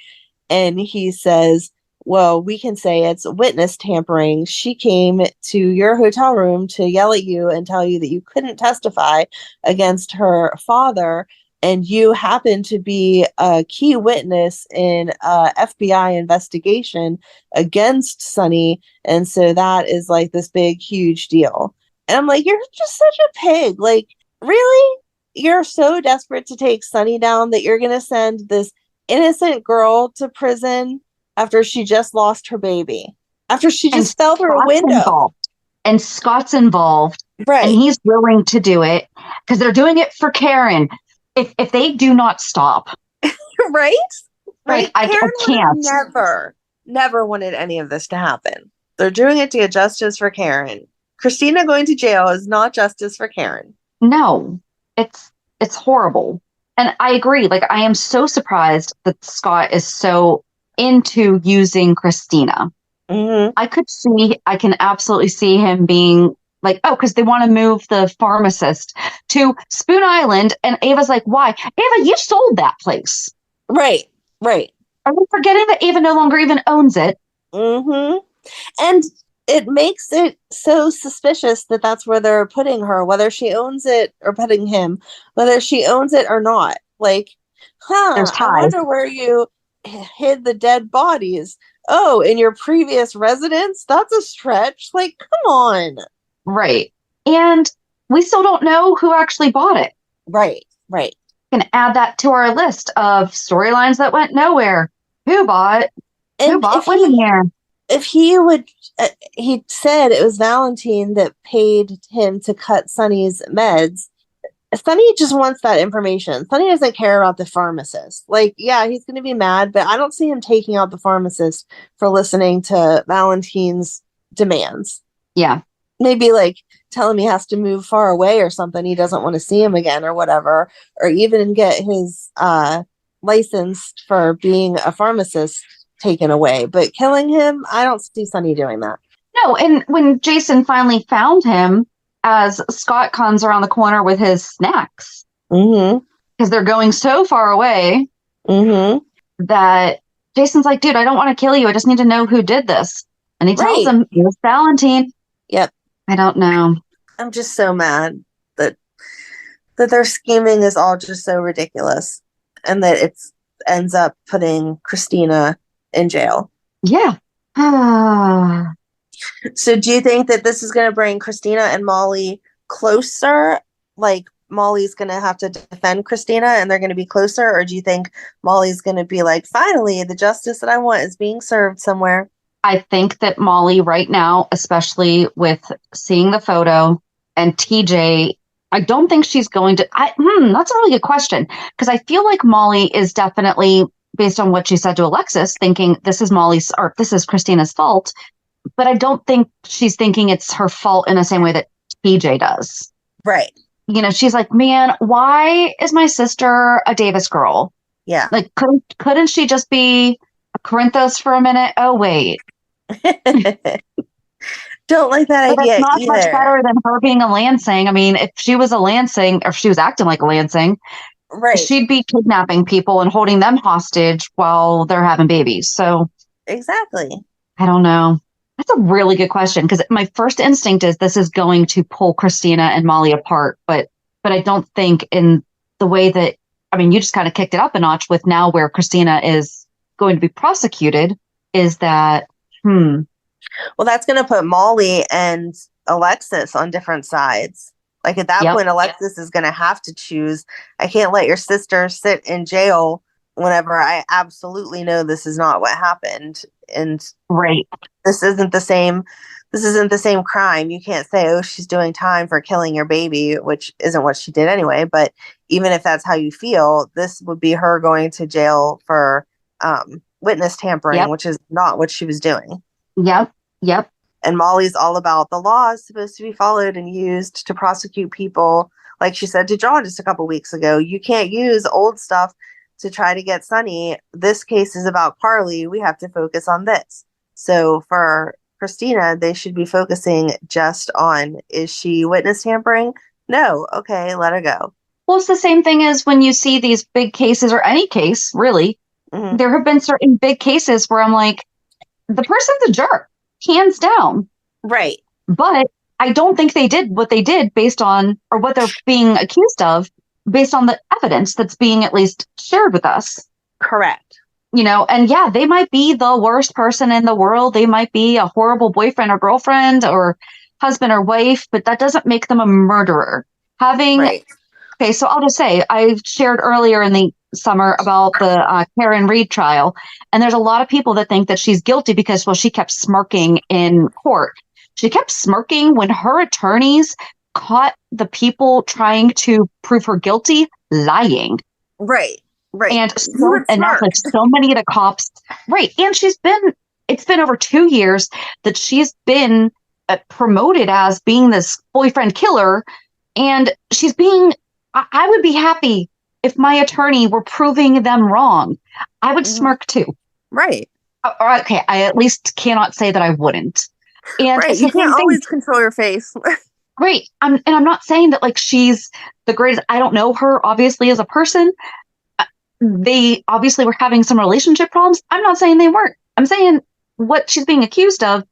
And he says, well, we can say it's witness tampering. She came to your hotel room to yell at you and tell you that you couldn't testify against her father. And you happen to be a key witness in a FBI investigation against Sonny. And so that is like this big, huge deal. And I'm like, you're just such a pig. Like, really? You're so desperate to take Sonny down that you're going to send this innocent girl to prison after she just lost her baby, after she just fell through a window. And Scott's involved. Right. And he's willing to do it because they're doing it for Karen. If they do not stop. Right? Right. I can't. Never wanted any of this to happen. They're doing it to get justice for Karen. Kristina going to jail is not justice for Karen. No, it's horrible. And I agree. Like, I am so surprised that Scott is so into using Kristina. Mm-hmm. I can absolutely see him being like, oh, because they want to move the pharmacist to Spoon Island. And Ava's like, why? Ava, you sold that place. Right. Are we forgetting that Ava no longer even owns it? Mm-hmm. And it makes it so suspicious that that's where they're putting her, whether she owns it or putting him, whether she owns it or not. Like, There's I ties. wonder where you hid the dead bodies. Oh, in your previous residence? That's a stretch. Like, come on. Right. And we still don't know who actually bought it. Right. Can add that to our list of storylines that went nowhere. Who bought women here? If he would, he said it was Valentine that paid him to cut Sonny's meds. Sonny just wants that information. Sonny doesn't care about the pharmacist. Like, yeah, he's going to be mad, but I don't see him taking out the pharmacist for listening to Valentine's demands. Yeah. Maybe like tell him he has to move far away or something. He doesn't want to see him again or whatever, or even get his license for being a pharmacist taken away. But killing him, I don't see Sonny doing that. No, and when Jason finally found him, as Scott comes around the corner with his snacks, because they're going so far away, that Jason's like, dude, I don't want to kill you. I just need to know who did this. And he tells him it was Valentine. Yep. I don't know. I'm just so mad that their scheming is all just so ridiculous, and that it ends up putting Kristina in jail. Yeah. So do you think that this is going to bring Kristina and Molly closer? Like Molly's going to have to defend Kristina and they're going to be closer? Or do you think Molly's going to be like, finally, the justice that I want is being served somewhere? I think that Molly right now, especially with seeing the photo and TJ, I don't think she's going to. That's a really good question, because I feel like Molly is definitely, based on what she said to Alexis, thinking this is Kristina's fault. But I don't think she's thinking it's her fault in the same way that TJ does. Right. You know, she's like, man, why is my sister a Davis girl? Yeah. Like, couldn't she just be a Corinthos for a minute? Oh, wait. Don't like that idea. It's not either. much better than her being a Lansing. I mean, if she was a Lansing, or if she was acting like a Lansing, right, she'd be kidnapping people and holding them hostage while they're having babies. So exactly. I don't know. That's a really good question, because my first instinct is this is going to pull Kristina and Molly apart, but I don't think in the way that, I mean, you just kind of kicked it up a notch with now where Kristina is going to be prosecuted, is that, Well, that's going to put Molly and Alexis on different sides. Like at that point, Alexis is going to have to choose. I can't let your sister sit in jail whenever I absolutely know this is not what happened. And this isn't the same crime. You can't say, oh, she's doing time for killing your baby, which isn't what she did anyway. But even if that's how you feel, this would be her going to jail for witness tampering, which is not what she was doing. Yep. And Molly's all about the law is supposed to be followed and used to prosecute people. Like she said to John just a couple weeks ago, you can't use old stuff to try to get Sonny. This case is about Carly. We have to focus on this. So for Kristina, they should be focusing just on, is she witness tampering? No. Okay, let her go. Well, it's the same thing as when you see these big cases, or any case, really. There have been certain big cases where I'm like, the person's a jerk, hands down. Right. But I don't think they did what they did based on, or what they're being accused of, based on the evidence that's being at least shared with us. Correct. You know, and yeah, they might be the worst person in the world. They might be a horrible boyfriend or girlfriend or husband or wife, but that doesn't make them a murderer. Okay, so I'll just say, I shared earlier in the summer about the Karen Reed trial, and there's a lot of people that think that she's guilty because, well, she kept smirking in court. She kept smirking when her attorneys caught the people trying to prove her guilty lying. Right. And that's like so many of the cops. Right. And it's been over 2 years that she's been promoted as being this boyfriend killer. And I would be happy if my attorney were proving them wrong. I would smirk too. Right. Okay. I at least cannot say that I wouldn't. And you can't always control your face. Right. I'm not saying that like she's the greatest. I don't know her obviously as a person. They obviously were having some relationship problems. I'm not saying they weren't. I'm saying what she's being accused of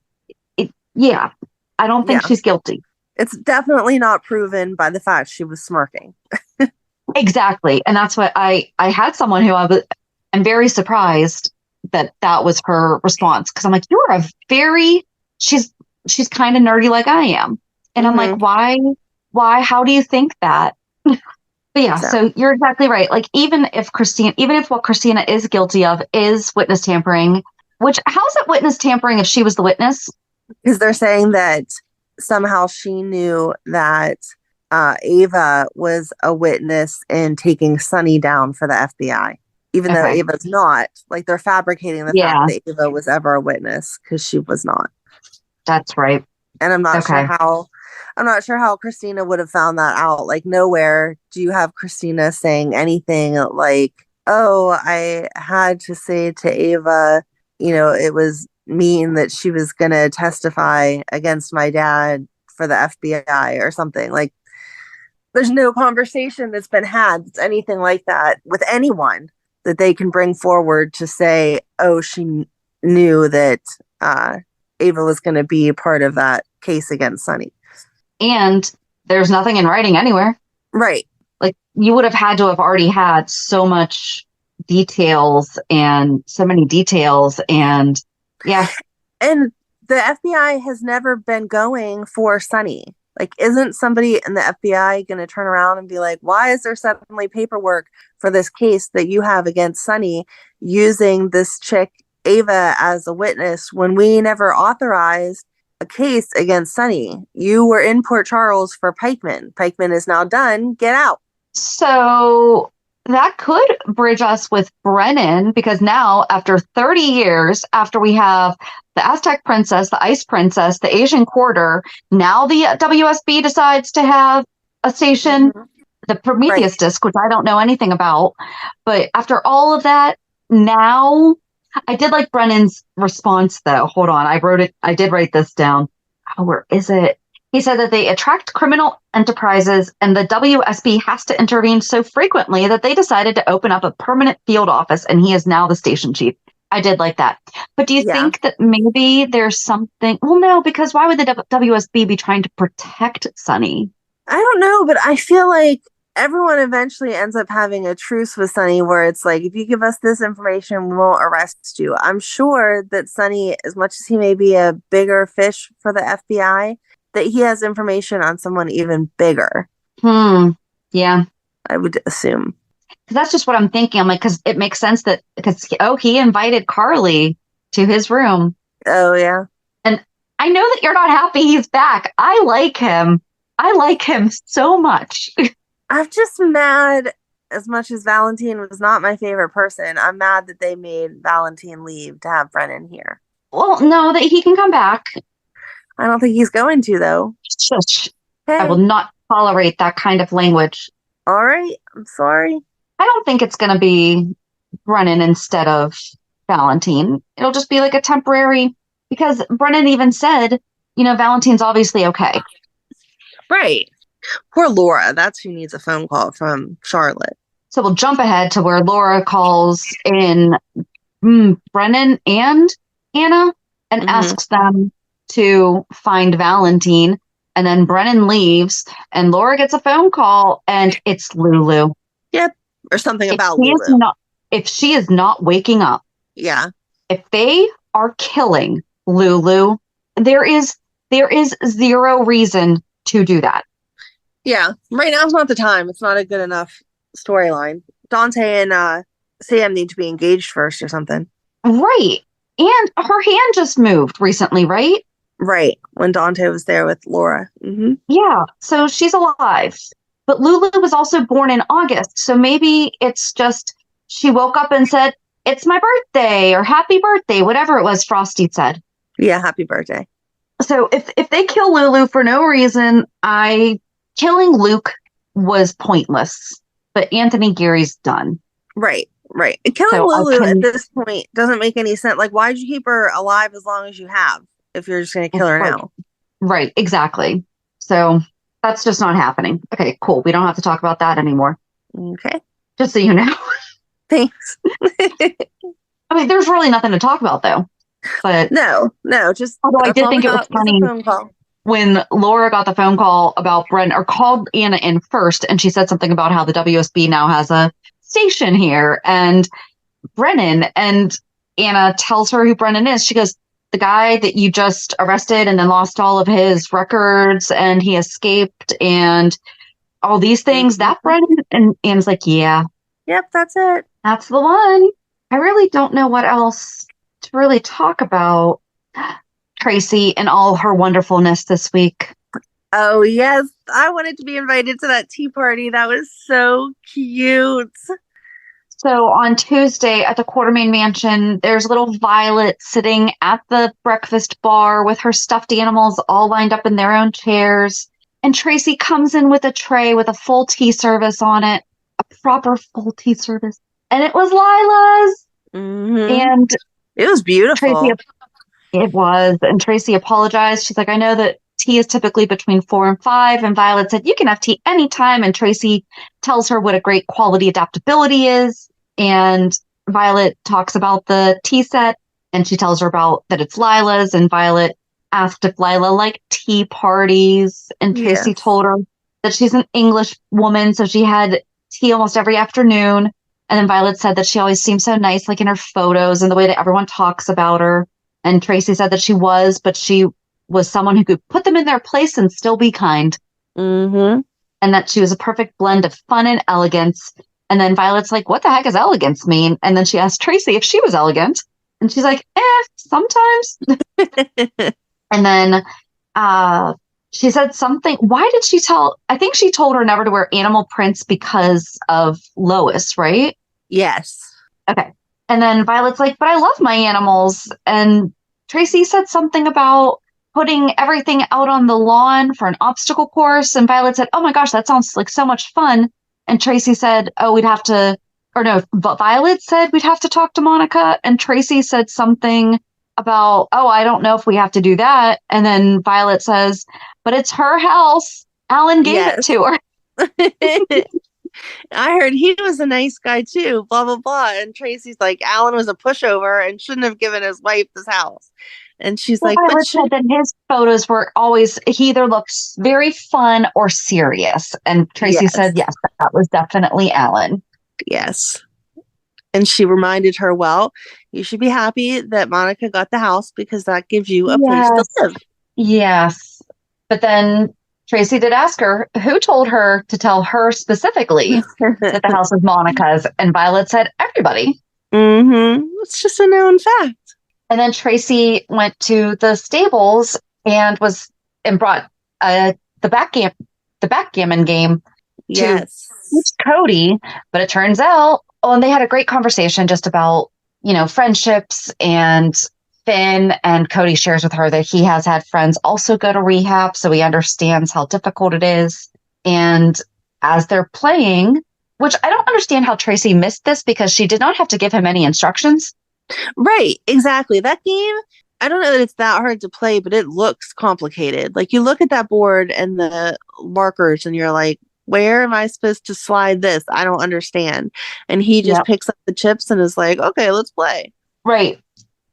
Yeah, I don't think she's guilty. It's definitely not proven by the fact she was smirking. Exactly. And that's what I had someone who I'm very surprised that was her response. Cause I'm like, you're a very, she's kind of nerdy like I am. And I'm like, why, how do you think that? But yeah, so you're exactly right. Like even if what Kristina is guilty of is witness tampering, which how's it witness tampering if she was the witness? Because they're saying that somehow she knew that Ava was a witness in taking Sonny down for the FBI, even though Ava's not. Like they're fabricating the fact that Ava was ever a witness because she was not. That's right. And I'm not sure how Kristina would have found that out. Like nowhere do you have Kristina saying anything like, "Oh, I had to say to Ava, it was mean that she was going to testify against my dad for the FBI or something." Like there's no conversation that's been had that's anything like that with anyone that they can bring forward to say, oh, she knew that Ava was going to be part of that case against Sonny. And there's nothing in writing anywhere. Right. Like you would have had to have already had so much details and so many details and yeah. And the FBI has never been going for Sonny. Like, isn't somebody in the FBI going to turn around and be like, why is there suddenly paperwork for this case that you have against Sonny using this chick, Ava, as a witness when we never authorized a case against Sonny? You were in Port Charles for Pikeman. Pikeman is now done. Get out. So that could bridge us with Brennan, because now after 30 years, after we have the Aztec Princess, the Ice Princess, the Asian Quarter, now the WSB decides to have a station, the Prometheus disc, which I don't know anything about. But after all of that, now I did like Brennan's response, though. Hold on. I did write this down. Oh, where is it? He said that they attract criminal enterprises and the WSB has to intervene so frequently that they decided to open up a permanent field office, and he is now the station chief. I did like that. But do you think that maybe there's something? Well, no, because why would the WSB be trying to protect Sonny? I don't know, but I feel like everyone eventually ends up having a truce with Sonny where it's like, if you give us this information, we won't arrest you. I'm sure that Sonny, as much as he may be a bigger fish for the FBI, that he has information on someone even bigger. Yeah. I would assume. Because that's just what I'm thinking. I'm like, because it makes sense that, he invited Carly to his room. Oh, yeah. And I know that you're not happy he's back. I like him. I like him so much. I'm just mad, as much as Valentine was not my favorite person, I'm mad that they made Valentine leave to have Brennan here. Well, no, that he can come back. I don't think he's going to, though. Shush. Hey. I will not tolerate that kind of language. All right. I'm sorry. I don't think it's going to be Brennan instead of Valentine. It'll just be like a temporary, because Brennan even said, Valentine's obviously okay. Right. Poor Laura. That's who needs a phone call from Charlotte. So we'll jump ahead to where Laura calls in Brennan and Anna and asks them to find Valentine. And then Brennan leaves and Laura gets a phone call and it's Lulu. Yep. Or something about Lulu. If she is not waking up. Yeah. If they are killing Lulu, there is zero reason to do that. Yeah. Right now is not the time. It's not a good enough storyline. Dante and Sam need to be engaged first or something. Right. And her hand just moved recently, right? Right. When Dante was there with Laura. Mm-hmm. Yeah. So she's alive. But Lulu was also born in August. So maybe it's just she woke up and said, it's my birthday or happy birthday, whatever it was Frosty said. Yeah. Happy birthday. So if they kill Lulu for no reason, killing Luke was pointless. But Anthony Geary's done. Right. Right. Killing Lulu at this point doesn't make any sense. Like, why'd you keep her alive as long as you have if you're just going to kill her now? Right. Exactly. So that's just not happening. Okay, cool. We don't have to talk about that anymore. Okay. Just so you know. Thanks. I mean, there's really nothing to talk about, though. But No, just although I that's did all we think it was got was a funny phone call. when Laura got the phone call about Brennan, or called Anna in first, and she said something about how the WSB now has a station here, and Brennan, and Anna tells her who Brennan is. She goes, the guy that you just arrested and then lost all of his records and he escaped and all these things, that Brennan? And Anna's like, yeah. Yep, that's it. That's the one. I really don't know what else to really talk about. Tracy and all her wonderfulness this week. Oh, yes. I wanted to be invited to that tea party. That was so cute. So on Tuesday at the Quartermain Mansion, there's little Violet sitting at the breakfast bar with her stuffed animals all lined up in their own chairs. And Tracy comes in with a tray with a full tea service on it, a proper full tea service. And it was Lila's. Mm-hmm. And it was beautiful. It was. And Tracy apologized. She's like, I know that tea is typically between 4 and 5. And Violet said, you can have tea anytime. And Tracy tells her what a great quality adaptability is. And Violet talks about the tea set. And she tells her about that it's Lila's. And Violet asked if Lila liked tea parties. And Tracy told her that she's an English woman. So she had tea almost every afternoon. And then Violet said that she always seems so nice, like in her photos and the way that everyone talks about her. And Tracy said that she was, but she was someone who could put them in their place and still be kind. Mm-hmm. And that she was a perfect blend of fun and elegance. And then Violet's like, what the heck does elegance mean? And then she asked Tracy if she was elegant. And she's like, sometimes. And then she said something. Why did she I think she told her never to wear animal prints because of Lois, right? Yes. Okay. And then Violet's like, but I love my animals. And Tracy said something about putting everything out on the lawn for an obstacle course. And Violet said, oh my gosh, that sounds like so much fun. And Tracy said, Violet said we'd have to talk to Monica. And Tracy said something about, I don't know if we have to do that. And then Violet says, but it's her house. Alan gave it to her. I heard he was a nice guy too, blah, blah, blah. And Tracy's like, Alan was a pushover and shouldn't have given his wife this house. And she's like, Violet said that his photos were always, he either looks very fun or serious. And Tracy said, yes, that was definitely Alan. Yes. And she reminded her, well, you should be happy that Monica got the house because that gives you a place to live. Yes. But then Tracy did ask her who told her to tell her specifically that the house is Monica's. And Violet said, everybody. Mm-hmm. It's just a known fact. And then Tracy went to the stables and brought the backgammon game to teach Cody. But it turns out, and they had a great conversation just about, friendships, and Finn, and Cody shares with her that he has had friends also go to rehab, so he understands how difficult it is. And as they're playing, which I don't understand how Tracy missed this because she did not have to give him any instructions. Right, exactly. That game, I don't know that it's that hard to play, but it looks complicated. Like you look at that board and the markers and you're like, where am I supposed to slide this? I don't understand. And he just picks up the chips and is like, okay, let's play. Right.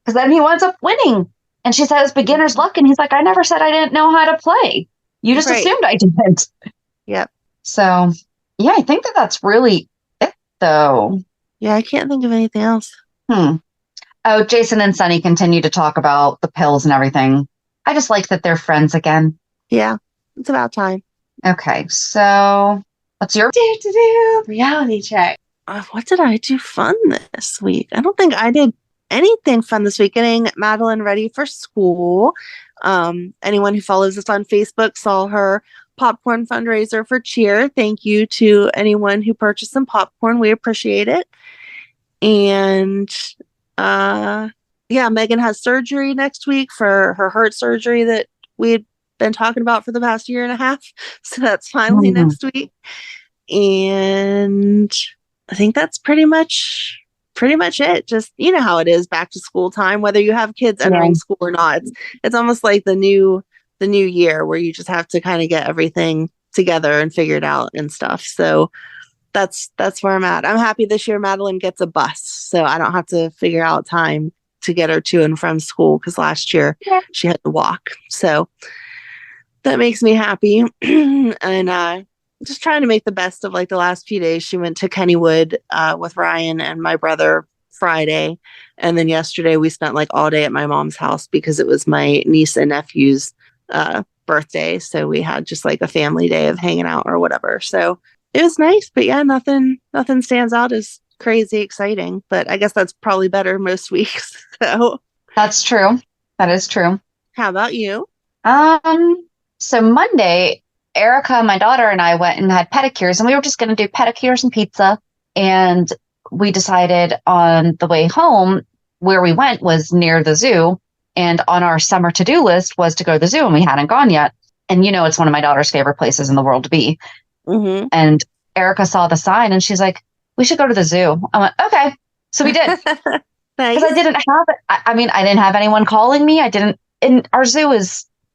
Because then he winds up winning. And she says beginner's luck. And he's like, I never said I didn't know how to play. You just assumed I didn't. Yep. So, yeah, I think that's really it, though. Yeah, I can't think of anything else. Oh, Jason and Sonny continue to talk about the pills and everything. I just like that they're friends again. Yeah, it's about time. Okay, so what's your reality check? What did I do fun this week? I don't think I did anything fun this week. Getting Madeline ready for school. Anyone who follows us on Facebook saw her popcorn fundraiser for cheer. Thank you to anyone who purchased some popcorn. We appreciate it. And Megan has surgery next week for her heart surgery that we had been talking about for the past year and a half. So that's finally next week. And I think that's pretty much it. Just, you know how it is back to school time, whether you have kids entering school or not. It's almost like the new year where you just have to kind of get everything together and figure it out and stuff. So that's where I'm at. I'm happy this year Madeline gets a bus, so I don't have to figure out time to get her to and from school because last year she had to walk. So that makes me happy. And just trying to make the best of like the last few days. She went to Kennywood with Ryan and my brother Friday. And then yesterday we spent like all day at my mom's house because it was my niece and nephew's birthday. So we had just like a family day of hanging out or whatever. So it was nice, but yeah, nothing stands out as crazy exciting, but I guess that's probably better most weeks. So That's true. That is true. how about you? So Monday, Erica, my daughter, and I went and had pedicures, and we were just going to do pedicures and pizza. And we decided on the way home, where we went was near the zoo. And on our summer to-do list was to go to the zoo, and we hadn't gone yet. And it's one of my daughter's favorite places in the world to be. Mm-hmm. And Erica saw the sign, and she's like, we should go to the zoo. I went, okay. So we did. Because Nice. I didn't have it. I mean, I didn't have anyone calling me. And our zoo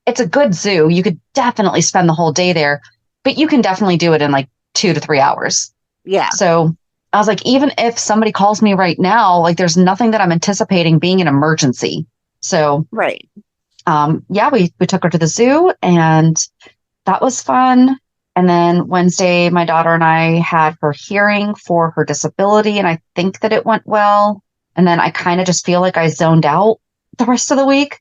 it's a good zoo. You could definitely spend the whole day there, but you can definitely do it in like 2 to 3 hours. Yeah. So I was like, even if somebody calls me right now, like there's nothing that I'm anticipating being an emergency. So, Right. we took her to the zoo, and that was fun. And then Wednesday, my daughter and I had her hearing for her disability, and I think that it went well. And then I kind of just feel like I zoned out the rest of the week.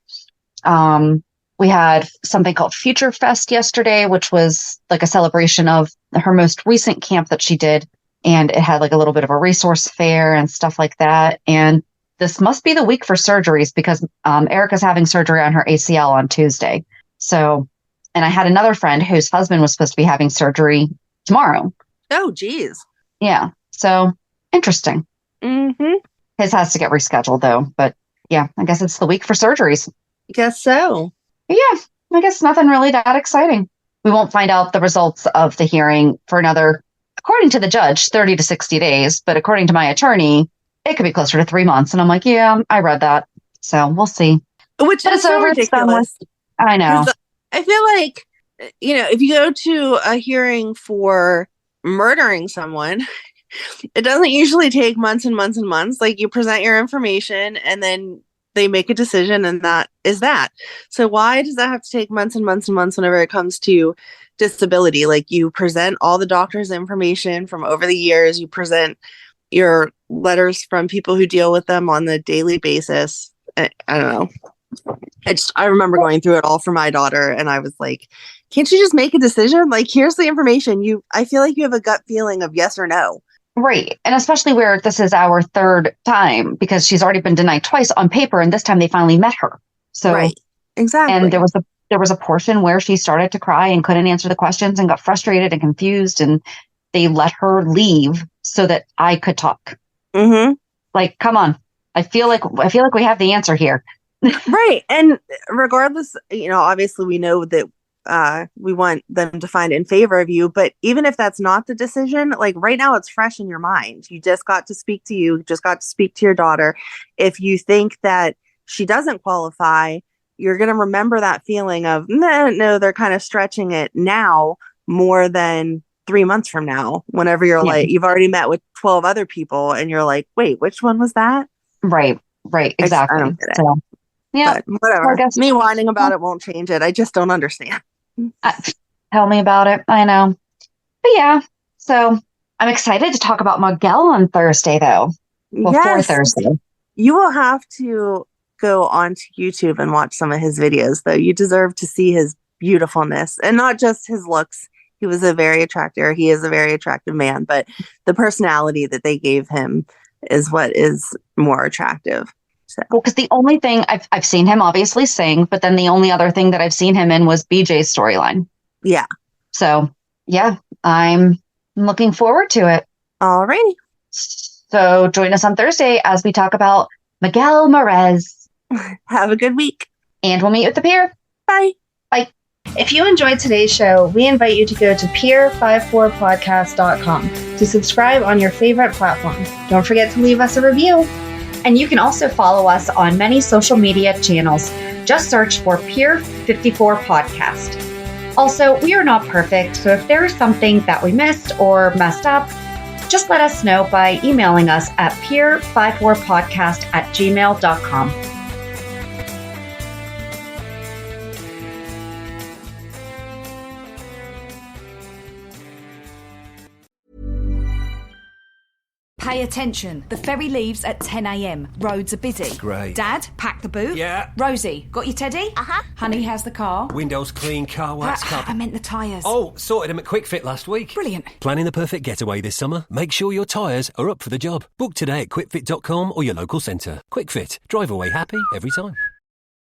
We had something called Future Fest yesterday, which was like a celebration of her most recent camp that she did. And it had like a little bit of a resource fair and stuff like that. And this must be the week for surgeries because Erica's having surgery on her ACL on Tuesday. So, and I had another friend whose husband was supposed to be having surgery tomorrow. Oh, geez. Yeah. So interesting. Mm-hmm. His has to get rescheduled though. But yeah, I guess it's the week for surgeries. Guess so. But yeah, I guess nothing really that exciting. We won't find out the results of the hearing for another, according to the judge, 30 to 60 days. But according to my attorney, it could be closer to 3 months. And I'm like, yeah, I read that. So we'll see. Which But is so ridiculous. I know. I feel like, if you go to a hearing for murdering someone, it doesn't usually take months and months and months. Like you present your information and then they make a decision, and that is that. So why does that have to take months and months and months whenever it comes to disability? Like you present all the doctor's information from over the years, you present your letters from people who deal with them on the daily basis. I don't know. I remember going through it all for my daughter, and I was like, can't you just make a decision? Like, here's the information. I feel like you have a gut feeling of yes or no. Right. And especially where this is our third time because she's already been denied twice on paper. And this time they finally met her. So, right. Exactly. And there was a portion where she started to cry and couldn't answer the questions and got frustrated and confused. And they let her leave so that I could talk. Mm-hmm. Like, come on. I feel like we have the answer here. Right. And regardless, obviously we know that we want them to find in favor of you, but even if that's not the decision, like right now it's fresh in your mind. You just got to speak to your daughter. If you think that she doesn't qualify, you're going to remember that feeling of no, they're kind of stretching it now more than 3 months from now, whenever you're like, you've already met with 12 other people and you're like, wait, which one was that? Right. Exactly. I don't get it. So, yeah. But whatever. Well, me whining about it won't change it. I just don't understand. Tell me about it. I know. But yeah, so I'm excited to talk about Miguel on Thursday, though. For Thursday. You will have to go onto YouTube and watch some of his videos, though. You deserve to see his beautifulness and not just his looks. He is a very attractive man, but the personality that they gave him is what is more attractive. So. Well, because the only thing I've seen him obviously sing, but then the only other thing that I've seen him in was BJ's storyline. Yeah. So, yeah, I'm looking forward to it. Alrighty. So join us on Thursday as we talk about Miguel Morez. Have a good week. And we'll meet you at the pier. Bye. Bye. If you enjoyed today's show, we invite you to go to pier54podcast.com to subscribe on your favorite platform. Don't forget to leave us a review. And you can also follow us on many social media channels. Just search for Pier 54 Podcast. Also, we are not perfect, so if there is something that we missed or messed up, Just let us know by emailing us at peer54podcast@gmail.com. Pay attention. The ferry leaves at 10 a.m. Roads are busy. Great. Dad, pack the boot. Yeah. Rosie, got your teddy? Uh-huh. Honey, how's the car? Windows clean, car wax cup. I meant the tyres. Oh, sorted them at Quick Fit last week. Brilliant. Planning the perfect getaway this summer? Make sure your tyres are up for the job. Book today at quickfit.com or your local centre. Quick Fit. Drive away happy every time.